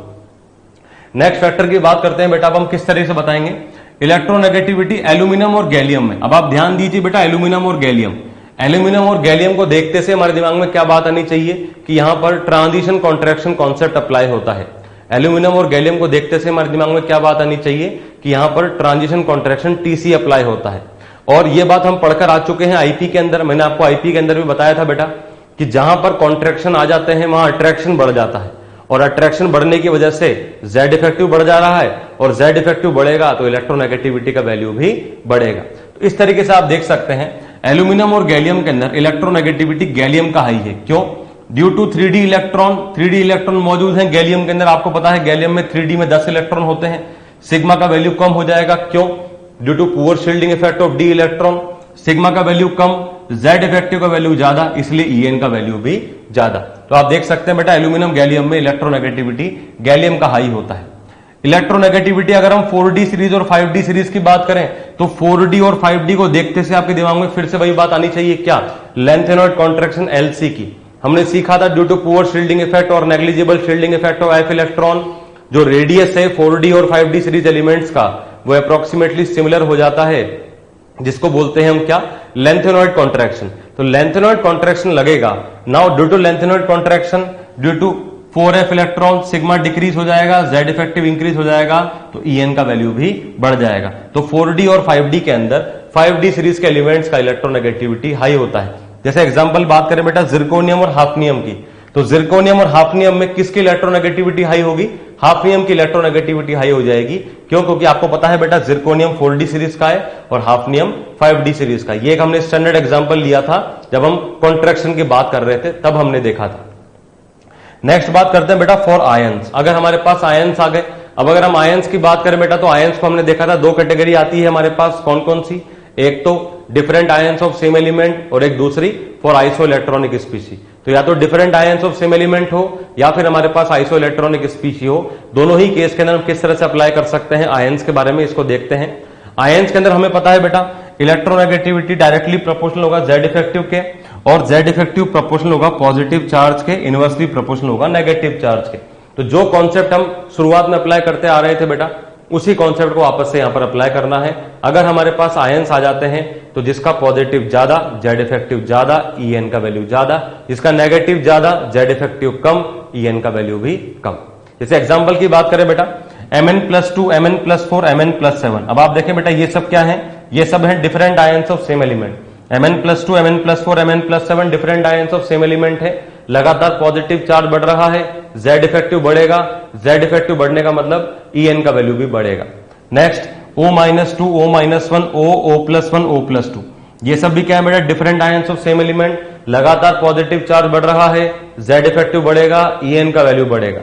नेक्स्ट फैक्टर की बात करते हैं बेटा। अब हम किस तरह से बताएंगे इलेक्ट्रोनेगेटिविटी एल्यूमिनियम और गैलियम में। अब आप ध्यान दीजिए बेटा, एल्यूमिनियम और गैलियम। एल्यूमिनियम और गैलियम को देखते से हमारे दिमाग में क्या बात आनी चाहिए कि यहां पर ट्रांजिशन कॉन्ट्रैक्शन कॉन्सेप्ट अप्लाई होता है। एल्यूमिनियम और गैलियम को देखते से हमारे दिमाग में क्या बात आनी चाहिए कि यहां पर ट्रांजिशन कॉन्ट्रैक्शन टीसी अप्लाई होता है। और यह बात हम पढ़कर आ चुके हैं आईपी के अंदर। मैंने आपको आईपी के अंदर भी बताया था बेटा कि जहां पर कॉन्ट्रैक्शन आ जाते हैं वहां अट्रैक्शन बढ़ जाता है, और अट्रैक्शन बढ़ने की वजह से जेड इफेक्टिव बढ़ जा रहा है, और जेड इफेक्टिव बढ़ेगा तो इलेक्ट्रोनेगेटिविटी का वैल्यू भी बढ़ेगा। तो इस तरीके से आप देख सकते हैं एल्यूमिनियम और गैलियम के अंदर इलेक्ट्रोनेगेटिविटी गैलियम का हाई है। क्यों? ड्यू टू 3D इलेक्ट्रॉन मौजूद हैं गैलियम के अंदर। आपको पता है गैलियम में 3D में 10 इलेक्ट्रॉन होते हैं। सिग्मा का वैल्यू कम हो जाएगा। क्यों? Due to poor shielding effect of d electron. Sigma का वैल्यू कम, जेड इफेक्टिव का वैल्यू ज्यादा, इसलिए ईएन का वैल्यू भी ज्यादा। तो आप देख सकते हैं बेटा एल्यूमिनियम गैलियम में इलेक्ट्रोनेगेटिविटी गैलियम का हाई होता है। इलेक्ट्रोनेगेटिविटी अगर हम 4D सीरीज और 5D सीरीज की बात करें तो 4D और 5D को देखते से आपके दिमाग में फिर से वही बात आनी चाहिए, क्या? लेंथेनॉइड कॉन्ट्रैक्शन एलसी की। हमने सीखा था due to poor shielding effect और negligible shielding effect of f electron. जो रेडियस है 4D और 5D सीरीज एलिमेंट्स का वो अप्रोक्सीमेटली सिमिलर हो जाता है, जिसको बोलते हैं हम क्या? Lanthanoid contraction. तो लेंथेनॉइड कॉन्ट्रैक्शन लगेगा। Now due to lanthanoid contraction, due to 4f electron, sigma decrease हो जाएगा, जेड इफेक्टिव इंक्रीज हो जाएगा, तो ईएन का वैल्यू भी बढ़ जाएगा। तो 4D और 5D के अंदर 5D सीरीज के एलिमेंट्स का इलेक्ट्रोनेगेटिविटी हाई होता है। जैसे एग्जांपल बात करें बेटा जिरकोनियम और हाफनियम की, तो जिरकोनियम और हाफनियम में किसकी इलेक्ट्रोनेगेटिविटी हाई होगी? हाफनियम की इलेक्ट्रोनेगेटिविटी हाई हो जाएगी। क्यों? क्योंकि आपको पता है बेटा जिरकोनियम 4D सीरीज का है और हाफनियम 5D सीरीज का। ये एक हमने स्टैंडर्ड एग्जांपल लिया था जब हम कॉन्ट्रैक्शन की बात कर रहे थे, तब हमने देखा था। नेक्स्ट बात करते हैं बेटा फॉर आयंस। अगर हमारे पास आयंस आ गए, अब अगर हम आयंस की बात करें बेटा तो आयंस को हमने देखा था दो कैटेगरी आती है हमारे पास। कौन कौन सी? एक तो different ions of same element और एक दूसरी फॉर आइसो इलेक्ट्रॉनिक स्पीशी। तो या तो different ions of same element हो या फिर हमारे पास आइसो इलेक्ट्रॉनिक स्पीशी हो। दोनों ही केस के अंदर हम किस तरह से अप्लाई कर सकते हैं आयंस के बारे में इसको देखते हैं। आयंस के अंदर हमें पता है बेटा इलेक्ट्रोनेगेटिविटी डायरेक्टली प्रोपोर्शनल होगा जेड इफेक्टिव के, और जेड इफेक्टिव प्रोपोर्शनल होगा पॉजिटिव चार्ज के, इनवर्सली प्रोपोर्शनल होगा नेगेटिव चार्ज के। तो जो कॉन्सेप्ट हम शुरुआत में अप्लाई करते आ रहे थे बेटा, उसी कॉन्सेप्ट को वापस से यहां पर अप्लाई करना है। अगर हमारे पास आयंस आ जाते हैं तो जिसका पॉजिटिव ज्यादा, जेड इफेक्टिव ज्यादा, ईएन का वैल्यू ज्यादा, जिसका नेगेटिव ज्यादा, जेड इफेक्टिव कम, ईएन का वैल्यू भी कम। जैसे एग्जांपल की बात करें बेटा Mn+2, Mn+4, Mn+7। अब आप देखें बेटा ये सब क्या है? ये सब है different ions of same element. Mn+2, Mn+4, Mn+7 different ions of same element है। लगातार पॉजिटिव चार्ज बढ़ रहा है, जेड इफेक्टिव बढ़ेगा, जेड इफेक्टिव बढ़ने का मतलब ईएन का वैल्यू भी बढ़ेगा। Next O-2, O-1, O+1, O+2, ये सब भी क्या है बेटा, different ions of same element. लगातार पॉजिटिव चार्ज बढ़ रहा है, Z इफेक्टिव बढ़ेगा, En का वैल्यू बढ़ेगा।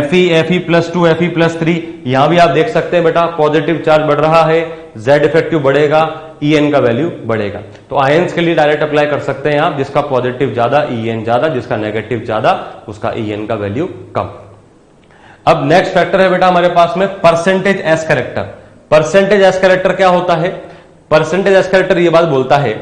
Fe+2, Fe+3, यहां भी आप देख सकते हैं बेटा पॉजिटिव चार्ज बढ़ रहा है, Z इफेक्टिव बढ़ेगा, En का वैल्यू बढ़ेगा। तो आयंस के लिए डायरेक्ट अप्लाई कर सकते हैं आप, जिसका पॉजिटिव ज्यादा En ज्यादा, जिसका नेगेटिव ज्यादा उसका En का वैल्यू कम। अब नेक्स्ट फैक्टर है बेटा हमारे पास में percentage s character. Percentage s character क्या होता है? परसेंटेज एस कैरेक्टर ये बात बोलता है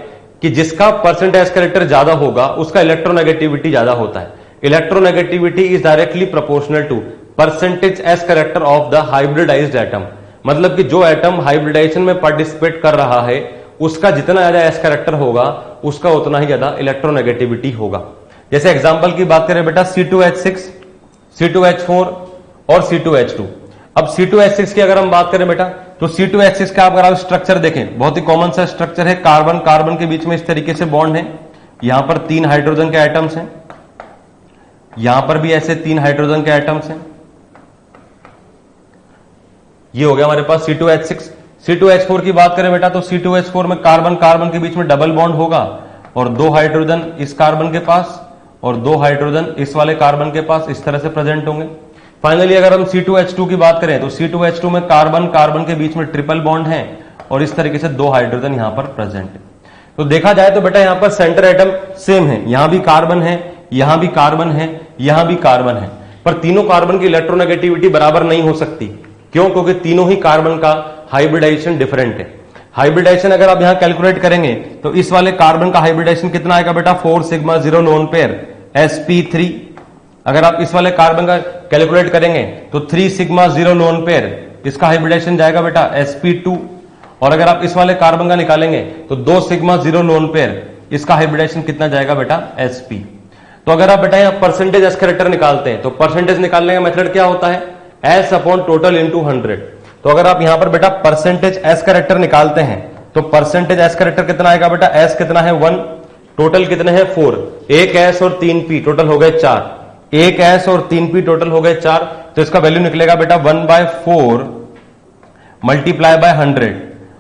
कि जिसका परसेंटेज एस कैरेक्टर ज्यादा होगा उसका इलेक्ट्रोनेगेटिविटी ज्यादा होता है। Electronegativity is directly proportional to percentage s character of the hybridized atom. मतलब कि जो एटम हाइब्रिडाइजेशन में पार्टिसिपेट कर रहा है उसका जितना ज्यादा एस कैरेक्टर होगा उसका उतना ही ज्यादा इलेक्ट्रोनेगेटिविटी होगा। जैसे एग्जांपल की बात करें बेटा C2H6, C2H4 और C2H2। अब C2H6 की अगर हम बात करें बेटा तो C2H6 का अगर आप स्ट्रक्चर देखें, बहुत ही कॉमन सा स्ट्रक्चर है, कार्बन कार्बन के बीच में इस तरीके से बॉन्ड है, यहां पर 3 हाइड्रोजन के एटम्स हैं, यहां पर भी ऐसे 3 हाइड्रोजन के एटम्स हैं। ये हो गया हमारे पास C2H6। C2H4 की बात करें बेटा तो C2H4 में कार्बन कार्बन के बीच में डबल बॉन्ड होगा और 2 हाइड्रोजन इस कार्बन के पास और 2 हाइड्रोजन इस वाले कार्बन के पास इस तरह से प्रेजेंट होंगे। फाइनली अगर हम C2H2 की बात करें तो C2H2 में कार्बन कार्बन के बीच में ट्रिपल बॉन्ड है और इस तरीके से 2 हाइड्रोजन यहां पर प्रेजेंट है। तो देखा जाए तो बेटा यहां पर सेंटर एटम सेम है, यहां भी कार्बन है, यहां भी कार्बन है, यहां भी कार्बन है, पर तीनों कार्बन की इलेक्ट्रोनेगेटिविटी बराबर नहीं हो सकती। क्यों? क्योंकि तीनों ही कार्बन का हाइब्रिडाइजेशन डिफरेंट है। हाइब्रिडाइजेशन अगर आप यहां कैलकुलेट करेंगे तो इस वाले कार्बन का हाइब्रिडाइजेशन कितना आएगा बेटा, 4 सिग्मा 0 लोन पेयर sp3। अगर आप इस वाले कार्बन का कैलकुलेट करेंगे तो 3 सिग्मा 0 लोन पेयर, इसका हाइब्रिडाइजेशन जाएगा बेटा sp2। और अगर आप इस वाले कार्बन का निकालेंगे तो 2 सिग्मा 0 लोन पेयर, इसका हाइब्रिडाइजेशन कितना जाएगा बेटा, sp। तो अगर आप बेटा यहां परसेंटेज एस कैरेक्टर निकालते हैं तो परसेंटेज निकालने का मेथड क्या होता है, एस अपॉन टोटल इंटू 100। तो अगर आप यहां पर बेटा परसेंटेज एस कैरेक्टर निकालते हैं तो परसेंटेज एस कैरेक्टर कितना आएगा बेटा, एस कितना है 1, टोटल कितने हैं 4, एक एस और 3 पी, टोटल हो गए 4, एक एस और 3 पी टोटल हो गए 4। तो इसका वैल्यू निकलेगा बेटा 1/4 मल्टीप्लाई बाय 100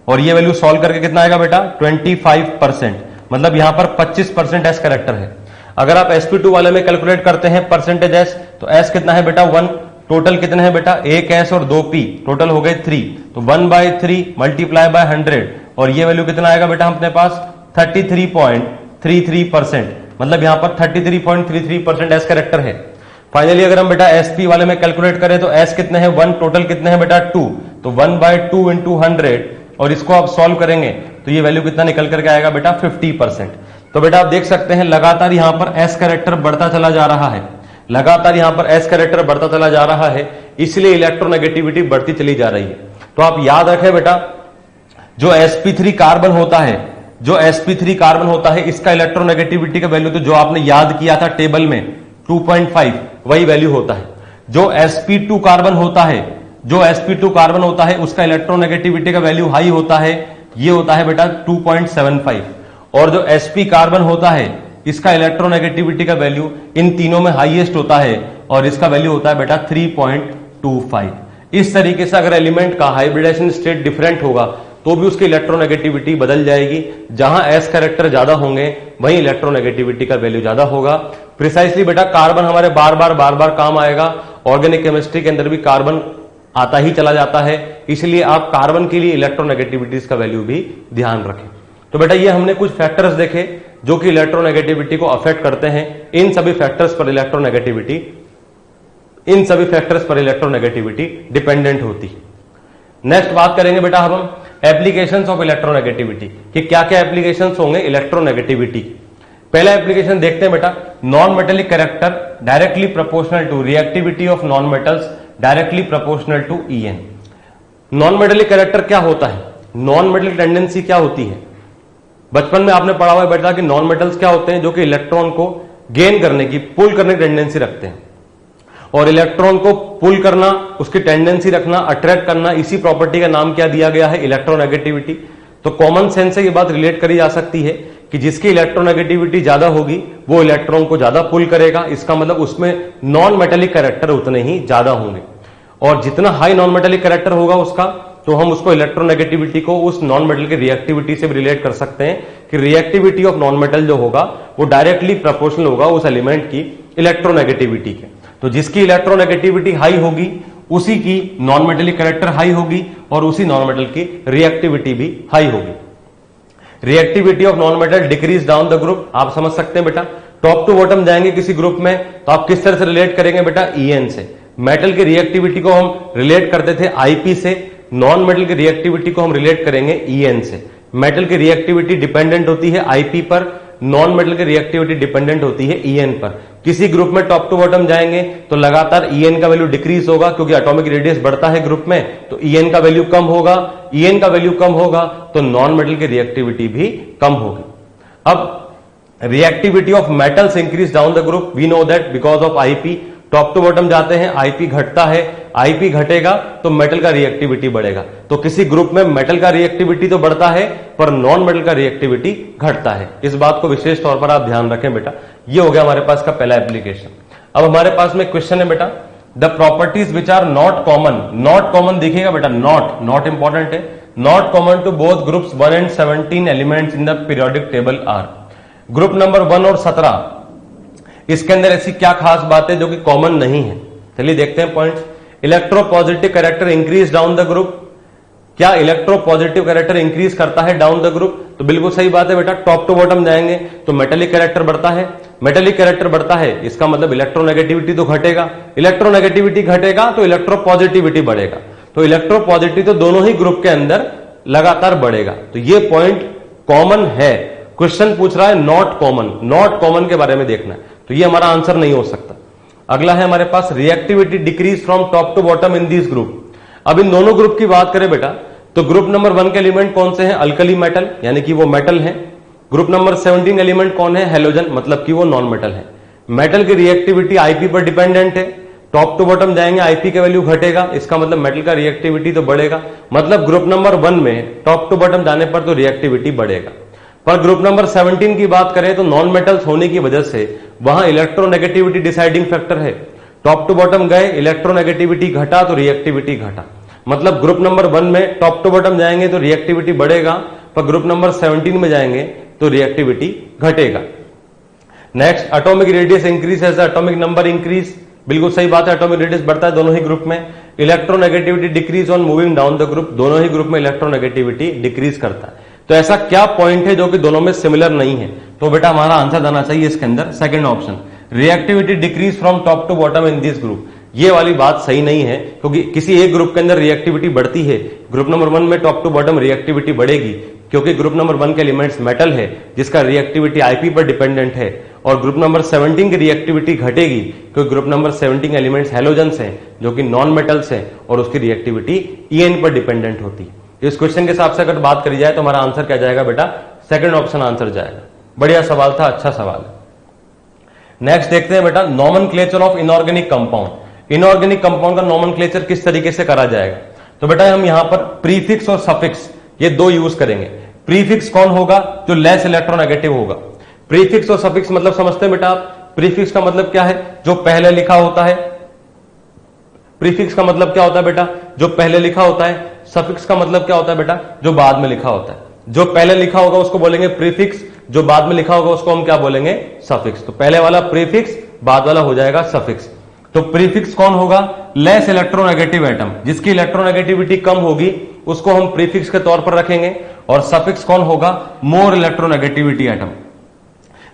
और ये वैल्यू सॉल्व करके कितना आएगा बेटा 25%। मतलब यहां पर 25% एस कैरेक्टर है। अगर आप sp2 वाले में कैलकुलेट करते हैं परसेंटेज एस तो एस कितना है बेटा 1, टोटल कितने हैं बेटा, एक एस और 2 पी, टोटल हो गए 3। तो 1/3 मल्टीप्लाई बाय 100 और ये वैल्यू कितना आएगा बेटा अपने पास 33.33%। मतलब यहां पर 33.33% एस कैरेक्टर है। फाइनली अगर हम बेटा sp वाले में कैलकुलेट करें तो s कितने हैं 1, टोटल कितने हैं बेटा 2। तो 1/2 इंटू 100 और इसको आप सॉल्व करेंगे तो ये वैल्यू कितना निकल करके आएगा बेटा 50%। तो बेटा आप देख सकते हैं लगातार यहां पर एस कैरेक्टर बढ़ता चला जा रहा है, लगातार यहां पर एस कैरेक्टर बढ़ता चला जा रहा है, इसलिए इलेक्ट्रोनेगेटिविटी बढ़ती चली जा रही है। तो आप याद रखें बेटा जो sp3 कार्बन होता है, जो sp3 कार्बन होता है इसका इलेक्ट्रोनेगेटिविटी का वैल्यू तो जो आपने याद किया था टेबल में 2.5 वही वैल्यू होता है। जो sp2 कार्बन होता है, जो sp2 कार्बन होता है उसका इलेक्ट्रोनेगेटिविटी का वैल्यू हाई होता है, ये होता है बेटा 2.75। और जो sp कार्बन होता है इसका इलेक्ट्रोनेगेटिविटी का वैल्यू इन तीनों में हाईएस्ट होता है और इसका वैल्यू होता है बेटा 3.25। इस तरीके से अगर एलिमेंट का हाइब्रिडेशन स्टेट डिफरेंट होगा तो भी उसकी इलेक्ट्रोनेगेटिविटी बदल जाएगी। जहां एस कैरेक्टर ज्यादा होंगे वहीं इलेक्ट्रोनेगेटिविटी का वैल्यू ज्यादा होगा। प्रिसाइसली बेटा कार्बन हमारे बार बार काम आएगा, ऑर्गेनिक केमिस्ट्री के अंदर भी कार्बन आता ही चला जाता है, इसलिए आप कार्बन के लिए इलेक्ट्रोनेगेटिविटीज का वैल्यू भी ध्यान रखें। तो बेटा ये हमने कुछ फैक्टर्स देखे जो कि इलेक्ट्रोनेगेटिविटी को अफेक्ट करते हैं। इन सभी फैक्टर्स पर इलेक्ट्रोनेगेटिविटी डिपेंडेंट होती है। नेक्स्ट बात करेंगे बेटा अब हम एप्लीकेशंस ऑफ इलेक्ट्रोनेगेटिविटी कि क्या क्या एप्लीकेशंस होंगे इलेक्ट्रोनेगेटिविटी। पहला एप्लीकेशन देखते हैं बेटा, non metallic character directly proportional to reactivity of non metals directly proportional to En। Non metallic character क्या होता है, नॉन मेटेलिक टेंडेंसी क्या होती है? बचपन में आपने पढ़ा हुआ है बेटा कि नॉन मेटल्स क्या होते हैं, जो कि इलेक्ट्रॉन को गेन करने की, पुल करने की टेंडेंसी रखते हैं। और इलेक्ट्रॉन को पुल करना, उसकी टेंडेंसी रखना, अट्रैक्ट करना, इसी प्रॉपर्टी का नाम क्या दिया गया है, इलेक्ट्रोनेगेटिविटी। तो कॉमन सेंस से ये बात रिलेट करी जा सकती है कि जिसकी इलेक्ट्रोनेगेटिविटी ज्यादा होगी वो इलेक्ट्रॉन को ज्यादा पुल करेगा। इसका मतलब उसमें नॉन मेटेलिक कैरेक्टर उतने ही ज्यादा होंगे और जितना हाई नॉन मेटेलिक कैरेक्टर होगा उसका तो हम उसको इलेक्ट्रोनेगेटिविटी को उस नॉन मेटल की रिएक्टिविटी से भी रिलेट कर सकते हैं कि रिएक्टिविटी ऑफ नॉन मेटल जो होगा वो डायरेक्टली प्रोपोर्शनल होगा उस एलिमेंट की इलेक्ट्रोनेगेटिविटी के। तो जिसकी इलेक्ट्रोनेगेटिविटी हाई होगी उसी की नॉन मेटलिक कैरेक्टर हाई होगी और उसी नॉन मेटल की रिएक्टिविटी भी हाई होगी। Reactivity of non metal decrease down the group, आप समझ सकते हैं बेटा, टॉप टू बॉटम जाएंगे किसी ग्रुप में तो आप किस तरह से रिलेट करेंगे बेटा, EN से। मेटल की रिएक्टिविटी को हम रिलेट करते थे IP से, नॉन मेटल की रिएक्टिविटी को हम रिलेट करेंगे EN से। मेटल की रिएक्टिविटी डिपेंडेंट होती है IP पर, नॉन मेटल की रिएक्टिविटी डिपेंडेंट होती है EN पर। किसी ग्रुप में टॉप टू बॉटम जाएंगे तो लगातार EN का वैल्यू डिक्रीज होगा क्योंकि एटॉमिक रेडियस बढ़ता है ग्रुप में, तो EN का वैल्यू कम होगा। EN का वैल्यू कम होगा तो नॉन मेटल की रिएक्टिविटी भी कम होगी। अब reactivity of metals increase down the group, we know that because of IP। Top to bottom जाते हैं, IP घटता है, IP घटेगा तो मेटल का रिएक्टिविटी बढ़ेगा। तो किसी ग्रुप में मेटल का रिएक्टिविटी तो बढ़ता है पर नॉन मेटल का रिएक्टिविटी घटता है। इस बात को विशेष तौर पर आप ध्यान रखें बेटा। ये हो गया हमारे पास का पहला एप्लीकेशन। अब हमारे पास में क्वेश्चन है बेटा, the properties which are not common. Not common दिखेगा बेटा, नॉट इंपॉर्टेंट है। Not common to both groups 1 and 17 elements in the periodic table are. Group number 1 और 17, इसके अंदर ऐसी क्या खास बात है जो कि कॉमन नहीं है। चलिए देखते हैं points. Electropositive character increase down the group, क्या इलेक्ट्रोपॉजिटिव कैरेक्टर इंक्रीज करता है डाउन द ग्रुप? तो बिल्कुल सही बात है बेटा, टॉप टू बॉटम जाएंगे तो मेटेलिक कैरेक्टर बढ़ता है, मेटेलिक कैरेक्टर बढ़ता है इसका मतलब इलेक्ट्रोनेगेटिविटी तो घटेगा, इलेक्ट्रोनेगेटिविटी घटेगा तो इलेक्ट्रोपॉजिटिविटी बढ़ेगा, तो इलेक्ट्रोपॉजिटिव तो दोनों ही ग्रुप के अंदर लगातार बढ़ेगा। तो ये पॉइंट कॉमन है। क्वेश्चन पूछ रहा है नॉट कॉमन, नॉट कॉमन के बारे में देखना है, तो ये हमारा आंसर नहीं हो सकता। अगला है हमारे पास reactivity decrease from top to bottom in this group. अब इन दोनों ग्रुप की बात करें बेटा तो ग्रुप नंबर 1 के एलिमेंट कौन से हैं? अल्कली मेटल, यानी कि वो मेटल है। ग्रुप नंबर 17 एलिमेंट कौन है? हेलोजन, मतलब कि वो नॉन मेटल है। मेटल की रिएक्टिविटी IP पर डिपेंडेंट है, टॉप टू बॉटम जाएंगे IP का वैल्यू घटेगा, इसका मतलब मेटल का रिएक्टिविटी तो बढ़ेगा, मतलब ग्रुप नंबर 1 में टॉप टू बॉटम जाने पर तो रिएक्टिविटी बढ़ेगा। पर ग्रुप नंबर 17 की बात करें तो नॉन मेटल्स होने की वजह से वहां इलेक्ट्रोनेगेटिविटी डिसाइडिंग फैक्टर है। टॉप टू बॉटम गए, इलेक्ट्रोनेगेटिविटी घटा तो रिएक्टिविटी घटा, मतलब ग्रुप नंबर 1 में टॉप टू बॉटम जाएंगे तो रिएक्टिविटी बढ़ेगा, पर ग्रुप नंबर 17 में जाएंगे तो रिएक्टिविटी घटेगा। Next, atomic radius increase as atomic number increase, बिल्कुल सही बात है, एटॉमिक रेडियस बढ़ता है दोनों ही ग्रुप में। Electronegativity decrease on moving down the group, दोनों ही ग्रुप में इलेक्ट्रोनेगेटिविटी डिक्रीज करता है। तो ऐसा क्या पॉइंट है जो कि दोनों में सिमिलर नहीं है? तो बेटा हमारा आंसर जाना चाहिए इसके अंदर second option, reactivity decrease from top to bottom in this group. ये वाली बात सही नहीं है क्योंकि किसी एक ग्रुप के अंदर रिएक्टिविटी बढ़ती है, ग्रुप नंबर 1 में टॉप टू बॉटम रिएक्टिविटी बढ़ेगी क्योंकि ग्रुप नंबर 1 के एलिमेंट्स मेटल है जिसका रिएक्टिविटी IP पर डिपेंडेंट है, और ग्रुप नंबर 17 की रिएक्टिविटी घटेगी क्योंकि ग्रुप नंबर 17 एलिमेंट्स हेलोजन्स हैं जो कि नॉन मेटल्स हैं और उसकी रिएक्टिविटी EN पर डिपेंडेंट होती है। इस क्वेश्चन के हिसाब से अगर बात करी जाए तो हमारा आंसर क्या जाएगा बेटा? सेकंड ऑप्शन आंसर जाएगा। बढ़िया सवाल था, अच्छा सवाल है। नेक्स्ट देखते हैं बेटा, nomenclature of inorganic compound. Inorganic compound का नॉमेनक्लेचर किस तरीके से करा जाएगा? तो बेटा हम यहां पर प्रीफिक्स और सफिक्स ये दो यूज करेंगे। प्रीफिक्स कौन होगा? जो लेस इलेक्ट्रोनेगेटिव होगा। प्रीफिक्स और सफिक्स मतलब समझते हैं बेटा आप? प्रीफिक्स का मतलब क्या है? जो पहले लिखा होता है। प्रीफिक्स का मतलब क्या होता है बेटा? जो पहले लिखा होता है। सफिक्स का मतलब क्या होता है बेटा? जो बाद में लिखा होता है। जो पहले लिखा होगा उसको बोलेंगे प्रीफिक्स, जो बाद में लिखा होगा उसको हम क्या बोलेंगे? सफिक्स। तो पहले वाला प्रीफिक्स, बाद वाला हो जाएगा सफिक्स। तो प्रीफिक्स कौन होगा? लेस इलेक्ट्रोनेगेटिव एटम, जिसकी इलेक्ट्रोनेगेटिविटी कम होगी उसको हम प्रीफिक्स के तौर पर रखेंगे। और सफिक्स कौन होगा? मोर इलेक्ट्रोनेगेटिविटी एटम,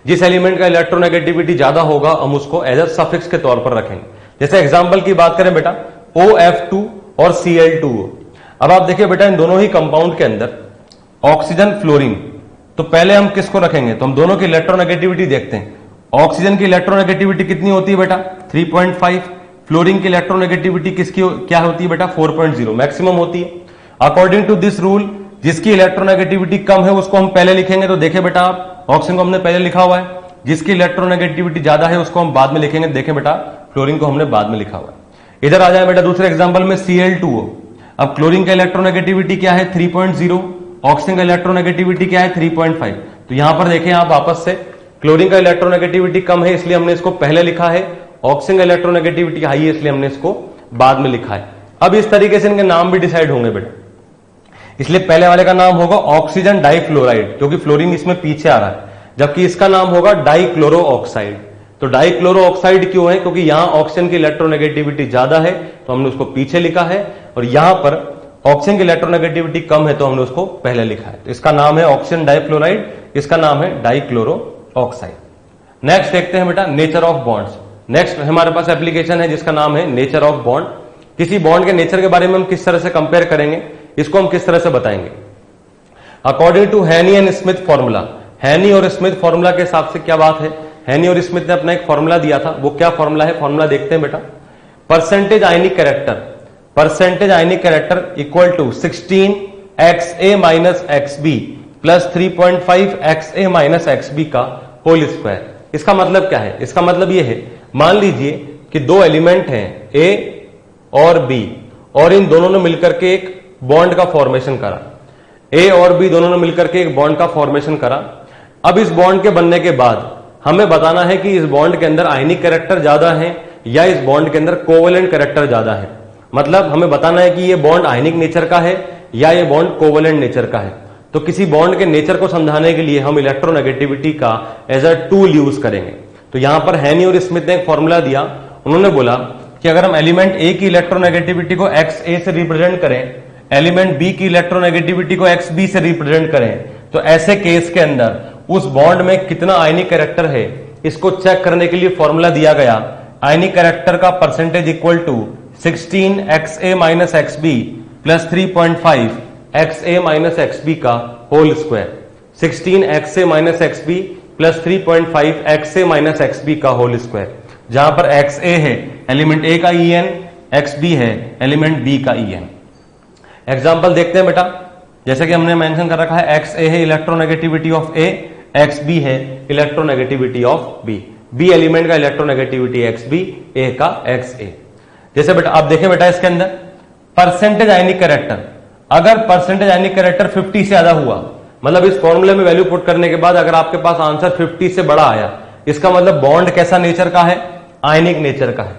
जिस एलिमेंट का इलेक्ट्रोनेगेटिविटी ज्यादा होगा हम उसको एज ए सफिक्स के तौर पर रखेंगे। जैसे एग्जांपल की बात करें बेटा, OF2 और Cl2O। अब आप देखिए बेटा इन दोनों ही कंपाउंड के अंदर ऑक्सीजन फ्लोरीन, तो पहले हम किसको रखेंगे? तो हम दोनों की इलेक्ट्रोनेगेटिविटी देखते हैं। ऑक्सीजन की इलेक्ट्रोनेगेटिविटी कितनी होती है बेटा? 3.5। फ्लोरीन की इलेक्ट्रोनेगेटिविटी किसकी क्या होती है बेटा? 4.0 मैक्सिमम होती है। अकॉर्डिंग टू दिस रूल जिसकी इलेक्ट्रोनेगेटिविटी कम है उसको हम पहले लिखेंगे। तो देखिए बेटा आप, ऑक्सीजन को हमने पहले लिखा हुआ है, जिसकी इलेक्ट्रोनेगेटिविटी ज्यादा है उसको हम बाद में लिखेंगे। देखें बेटा फ्लोरीन को हमने बाद में लिखा हुआ है। इधर आ जाए बेटा दूसरे एग्जांपल में Cl2O। अब क्लोरीन का इलेक्ट्रोनेगेटिविटी क्या है? 3.0। ऑक्सीजन का इलेक्ट्रोनेगेटिविटी क्या है? 3.5। तो यहां पर देखें आप वापस से, क्लोरीन का इलेक्ट्रोनेगेटिविटी कम है इसलिए हमने इसको पहले लिखा है, ऑक्सीजन का इलेक्ट्रोनेगेटिविटी हाई है इसलिए हमने इसको बाद में लिखा है। अब इस तरीके से इनके नाम भी डिसाइड होंगे बेटा। इसलिए पहले वाले का नाम होगा ऑक्सीजन डाइफ्लोराइड, क्योंकि फ्लोरीन इसमें पीछे आ रहा है, जबकि इसका नाम होगा डाइक्लोरो ऑक्साइड। तो डाइक्लोरो ऑक्साइड क्यों है? क्योंकि यहां ऑक्सीजन की इलेक्ट्रोनेगेटिविटी ज्यादा है तो हमने उसको पीछे लिखा है, और यहां पर ऑक्सीजन की इलेक्ट्रोनेगेटिविटी कम है तो हमने उसको पहले लिखा है। तो इसका नाम है ऑक्सीजन डाइफ्लोराइड, इसका नाम है डाइक्लोरो ऑक्साइड। नेक्स्ट देखते हैं बेटा नेचर ऑफ बॉन्ड्स। नेक्स्ट हमारे पास एप्लीकेशन है जिसका नाम है नेचर ऑफ बॉन्ड। किसी बॉन्ड के नेचर के बारे में हम किस तरह से कंपेयर करेंगे, इसको हम किस तरह से बताएंगे? अकॉर्डिंग टू हैनी एंड स्मिथ फॉर्मूला, हैनी और स्मिथ फॉर्मूला के हिसाब से क्या बात है, हैनी और स्मिथ ने अपना एक फॉर्मूला दिया था, वो क्या फॉर्मूला है? फॉर्मूला देखते हैं बेटा। Percentage ionic character, percentage ionic character equal to 16XA minus XB plus 3.5XA minus XB का होल स्क्वायर। इसका मतलब क्या है? इसका मतलब ये है, मान लीजिए कि दो एलिमेंट हैं A और B, और इन दोनों ने मिलकर के एक बॉन्ड का फॉर्मेशन करा। A और B दोनों ने मिलकर के एक बॉन्ड का फॉर्मेशन करा। अब इस बॉन्ड के बनने के बाद हमें बताना है कि इस बॉन्ड के अंदर आयनिक कैरेक्टर ज्यादा है या इस बॉन्ड के अंदर कोवेलेंट कैरेक्टर ज्यादा है। मतलब हमें बताना है कि ये बॉन्ड आयनिक नेचर का है या ये बॉन्ड कोवेलेंट नेचर का है। तो किसी बॉन्ड के नेचर को समझाने के लिए हम इलेक्ट्रोनेगेटिविटी का एज अ टूल यूज करेंगे। तो यहां पर हैनी और स्मिथ ने एक फॉर्मूला दिया, उन्होंने बोला कि अगर हम एलिमेंट ए की इलेक्ट्रोनेगेटिविटी को XA से रिप्रेजेंट करें, एलिमेंट बी की इलेक्ट्रोनेगेटिविटी को XB से रिप्रेजेंट करें, तो ऐसे केस के अंदर उस बॉन्ड में कितना आयनिक कैरेक्टर है इसको चेक करने के लिए फॉर्मूला दिया गया। आयनिक कैरेक्टर का percentage equal to 16XA minus XB plus 3.5XA minus XB का whole square. 16XA minus XB plus 3.5XA minus XB का होल स्क्वायर, जहां पर XA है एलिमेंट A का EN, XB है एलिमेंट B का EN। एग्जाम्पल देखते हैं बेटा, जैसे कि हमने मेंशन कर रखा है XA है इलेक्ट्रोनेगेटिविटी ऑफ A, XB है electronegativity of B, B element का इलेक्ट्रोनेगेटिविटी XB, A का XA। जैसे बेटा आप देखें बेटा इसके अंदर परसेंटेज आयनिक कैरेक्टर, अगर परसेंटेज आयनिक कैरेक्टर 50 से ज्यादा हुआ, मतलब इस फॉर्मूले में वैल्यू पुट करने के बाद अगर आपके पास आंसर 50 से बड़ा आया, इसका मतलब बॉन्ड कैसा नेचर का है? आयनिक नेचर का है।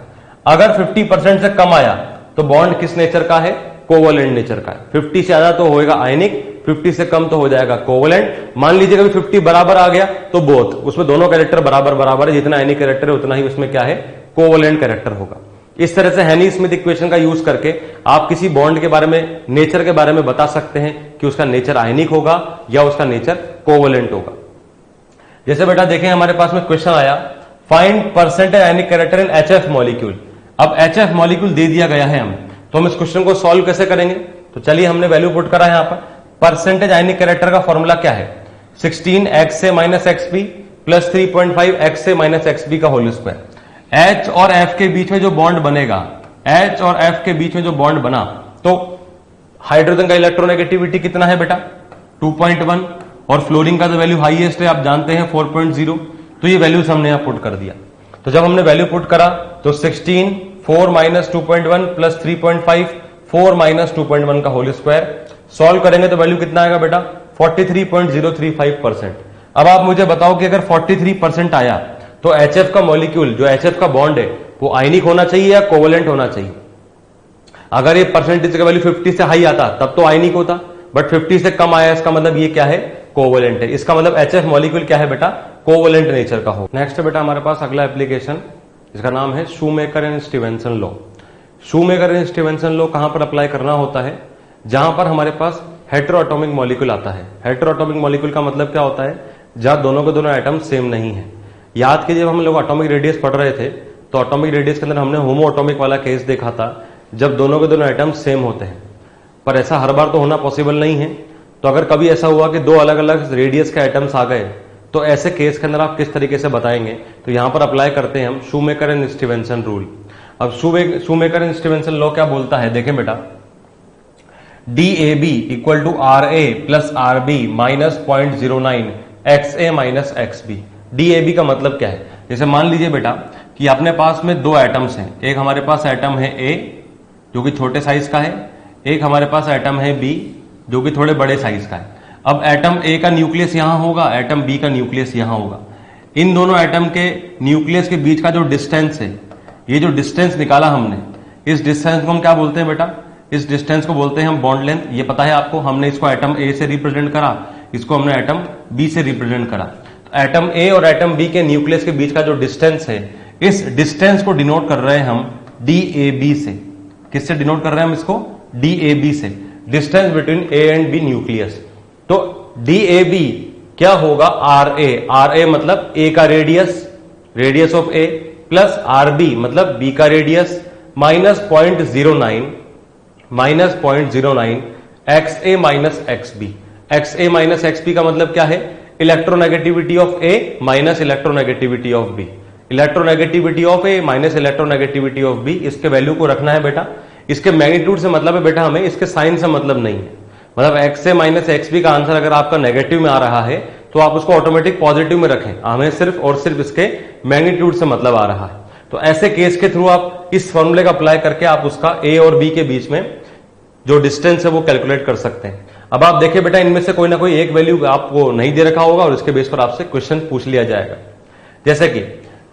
अगर 50% से कम आया तो बॉन्ड किस नेचर का है? कोवेलेंट नेचर का है। 50 से ज्यादा तो होएगा आयनिक, 50 से कम तो हो जाएगा कोवेलेंट। मान लीजिए कभी 50 बराबर आ गया तो बोथ, उसमें दोनों कैरेक्टर बराबर बराबर है, जितना आयनिक कैरेक्टर है उतना ही उसमें क्या है? कोवेलेंट कैरेक्टर होगा। इस तरह से हैनी स्मिथ इक्वेशन का यूज करके आप किसी बॉन्ड के बारे में, नेचर के बारे में बता सकते हैं कि उसका नेचर आयनिक होगा या उसका नेचर कोवेलेंट होगा। जैसे बेटा देखें हमारे पास में क्वेश्चन आया, find percentage ionic character in HF molecule. अब HF मॉलिक्यूल दे दिया गया है हमें, तो हम इस क्वेश्चन को सॉल्व कैसे करेंगे? तो चलिए हमने वैल्यू पुट करा है यहां पर। परसेंटेज आयनिक कैरेक्टर का फॉर्मूला क्या है? 16XA minus XB plus 3.5XA minus XB का होल स्क्वायर। H और F के बीच में जो बॉन्ड बनेगा, H और F के बीच में जो बॉन्ड बना, तो हाइड्रोजन का इलेक्ट्रोनेगेटिविटी कितना है बेटा? 2.1, और फ्लोरीन का तो वैल्यू हाईएस्ट है, आप जानते हैं 4.0। तो ये वैल्यूज हमने यहां पुट कर दिया। तो जब हमने वैल्यू पुट करा तो 16, 4 माइनस 2.1 प्लस 3.5, 4 माइनस 2.1 का होल स्क्वायर। सॉल्व करेंगे तो वैल्यू कितना आएगा बेटा? 43.035%। अब आप मुझे बताओ कि अगर 43% आया तो HF का मॉलिक्यूल, जो HF का बॉन्ड है, वो आयनिक होना चाहिए या कोवेलेंट होना चाहिए? अगर ये परसेंटेज का वैल्यू 50 से हाई आता तब तो आयनिक होता, बट 50 से कम आया, इसका मतलब ये क्या है? कोवेलेंट है। इसका मतलब HF मॉलिक्यूल क्या है बेटा? कोवेलेंट नेचर का हो। नेक्स्ट बेटा हमारे पास अगला एप्लीकेशन, इसका नाम है shoemaker and Stevenson law. Shoemaker and Stevenson law कहां पर अप्लाई करना होता है? जहां पर हमारे पास हेटेरोएटॉमिक मॉलिक्यूल आता है। हेटेरोएटॉमिक मॉलिक्यूल का मतलब क्या होता है? जहां दोनों के दोनों एटम सेम नहीं है। याद कीजिए जब हम लोग एटॉमिक रेडियस पढ़ रहे थे तो एटॉमिक रेडियस के अंदर हमने होमो एटॉमिक वाला केस देखा था, जब दोनों के दोनों एटम सेम होते हैं। पर ऐसा हर बार तो होना पॉसिबल नहीं है। तो अगर कभी ऐसा हुआ कि दो अलग अलग रेडियस के एटम्स आ गए, तो ऐसे केस के अंदर आप किस तरीके से बताएंगे? तो यहां पर अप्लाई करते हैं हम शूमेकर एंड स्टीवेंसन रूल। अब शूमेकर एंड स्टीवेंसन लॉ क्या बोलता है? देखें बेटा, DAB equal to RA plus RB minus 0.09 XA minus XB। DAB का मतलब क्या है? जैसे मान लीजिए बेटा कि अपने पास में दो एटम्स हैं, एक हमारे पास एटम है A जो कि छोटे साइज का है, एक हमारे पास एटम है B जो कि थोड़े बड़े साइज का है। अब एटम A का न्यूक्लियस यहां होगा, एटम B का न्यूक्लियस यहां होगा। इन दोनों एटम के न्यूक्लियस के बीच का जो डिस्टेंस है, ये जो डिस्टेंस निकाला हमने, इस डिस्टेंस को हम क्या बोलते हैं बेटा? इस डिस्टेंस को बोलते हैं हम बॉन्ड लेंथ। ये पता है आपको, हमने इसको एटम ए से रिप्रेजेंट करा, इसको हमने एटम बी से रिप्रेजेंट करा। तो एटम ए और एटम बी के न्यूक्लियस के बीच का जो डिस्टेंस है, इस डिस्टेंस को डिनोट कर रहे हैं हम DAB से। किससे डिनोट कर रहे हैं हम इसको? DAB से, distance between A and B nucleus. तो DAB क्या होगा? RA मतलब ए का radius, radius of A, plus RB मतलब बी का radius, minus 0.09 XA minus XB। XA minus XB का मतलब क्या है? Electronegativity of A minus electronegativity of B। Electronegativity of A minus electronegativity of B, इसके वैल्यू को रखना है बेटा। इसके मैग्नीट्यूड से मतलब है बेटा हमें, इसके साइन से मतलब नहीं है। मतलब XA माइनस XB का आंसर अगर आपका नेगेटिव में आ रहा है तो आप उसको ऑटोमेटिक पॉजिटिव में रखें, हमें सिर्फ और सिर्फ इसके मैग्नीट्यूड से मतलब आ रहा है। तो ऐसे केस के थ्रू आप इस फॉर्मूले का अप्लाई करके आप उसका A और B के बीच में जो डिस्टेंस है वो कैलकुलेट कर सकते हैं। अब आप देखिए बेटा, इनमें से कोई ना कोई एक वैल्यू आपको नहीं दे रखा होगा और इसके बेस पर आपसे क्वेश्चन पूछ लिया जाएगा। जैसे कि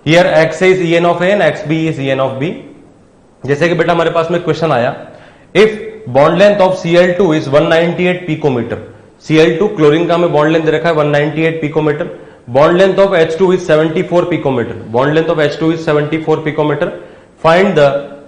here XA is EN of A and XB is EN of B। जैसे कि बेटा हमारे पास में क्वेश्चन आया, if bond length of Cl2 is 198 picometer. Cl2 chlorine का हमें बॉन्ड लेंथ दे रखा है 198 picometer. Bond length of H2 is 74 picometer. Bond length of H2 is 74 picometer. Find the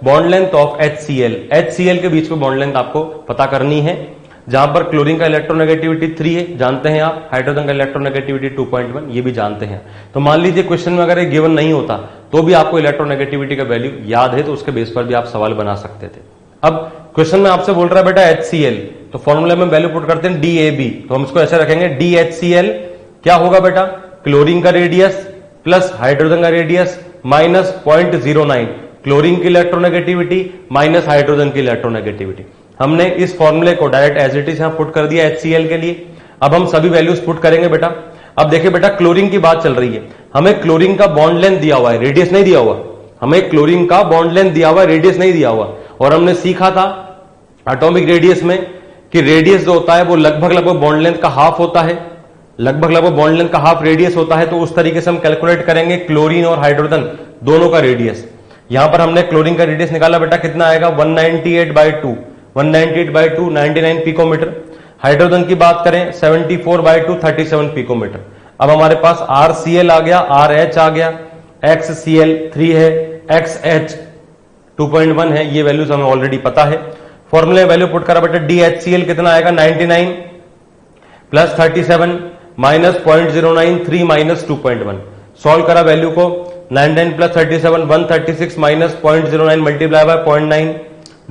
bond length of HCl। HCl के बीच में बॉन्ड लेंथ आपको पता करनी है, जहां पर क्लोरीन का इलेक्ट्रोनेगेटिविटी 3 है, जानते हैं आप। हाइड्रोजन का इलेक्ट्रोनेगेटिविटी 2.1, ये भी जानते हैं। तो मान लीजिए क्वेश्चन में अगर ये गिवन नहीं होता तो भी आपको इलेक्ट्रोनेगेटिविटी का वैल्यू याद है, तो उसके बेस पर भी आप सवाल बना सकते थे। अब क्वेश्चन में आपसे बोल रहा है बेटा HCl, तो फॉर्मूला में वैल्यू पुट करते हैं DAB, तो हम इसको ऐसे रखेंगे DHCl क्या होगा बेटा? क्लोरीन का रेडियस प्लस हाइड्रोजन का रेडियस माइनस 0.09, क्लोरीन की इलेक्ट्रोनेगेटिविटी माइनस हाइड्रोजन की इलेक्ट्रोनेगेटिविटी। हमने इस फॉर्मूले को डायरेक्ट एज इट इज यहां पुट कर दिया HCl के लिए। अब हम सभी वैल्यूज पुट करेंगे बेटा। अब देखिए बेटा, क्लोरीन की बात चल रही है, हमें क्लोरीन का बॉन्ड लेंथ दिया हुआ है, रेडियस नहीं दिया हुआ। हमें क्लोरीन का बॉन्ड लेंथ दिया हुआ है, रेडियस नहीं दिया हुआ। और हमने सीखा था एटॉमिक रेडियस में कि रेडियस जो होता है वो लगभग बॉन्ड लेंथ का हाफ होता है, लगभग बॉन्ड लेंथ का हाफ रेडियस होता है। तो उस तरीके से हम कैलकुलेट करेंगे क्लोरीन और हाइड्रोजन दोनों का रेडियस। यहां पर हमने क्लोरीन का रेडियस निकाला बेटा, कितना आएगा? 198/2, 198/2 99 पिकोमीटर। हाइड्रोजन की बात करें 74/2 37 पिकोमीटर। अब हमारे पास RCl आ गया, RH आ गया, XCl 3 है, XH 2.1 है, ये वैल्यूज हमें ऑलरेडी पता है। फॉर्मूले में वैल्यू पुट करा बेटा, DHCl कितना आएगा? 99 प्लस 37 माइनस 0.09, 3 माइनस 2.1। सॉल्व करा वैल्यू को, 99 plus 37 136 minus 0.09 multiply by 0.9,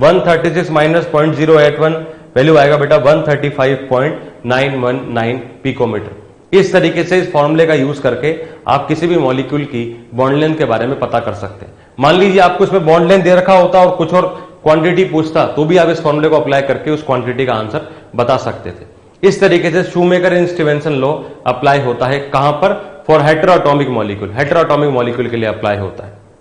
136 minus 0.081, value आएगा बेटा 135.919 पिकोमीटर। इस तरीके से इस फॉर्मूले का यूज करके आप किसी भी मॉलिक्यूल की बॉन्ड लेंथ के बारे में पता कर सकते हैं। मान लीजिए आपको इसमें बॉन्ड लेंथ दे रखा होता और कुछ और क्वांटिटी पूछता, तो भी आप इस फॉर्मूले को अप्लाई करके उस क्वांटिटी का आंसर बता सकते थे। इस तरीके से shoemaker and Stevenson law apply होता है, कहां पर? फॉर हेटेरोएटॉमिक मॉलिक्यूल, हेटेरोएटॉमिक मॉलिक्यूल के लिए अप्लाई होता है।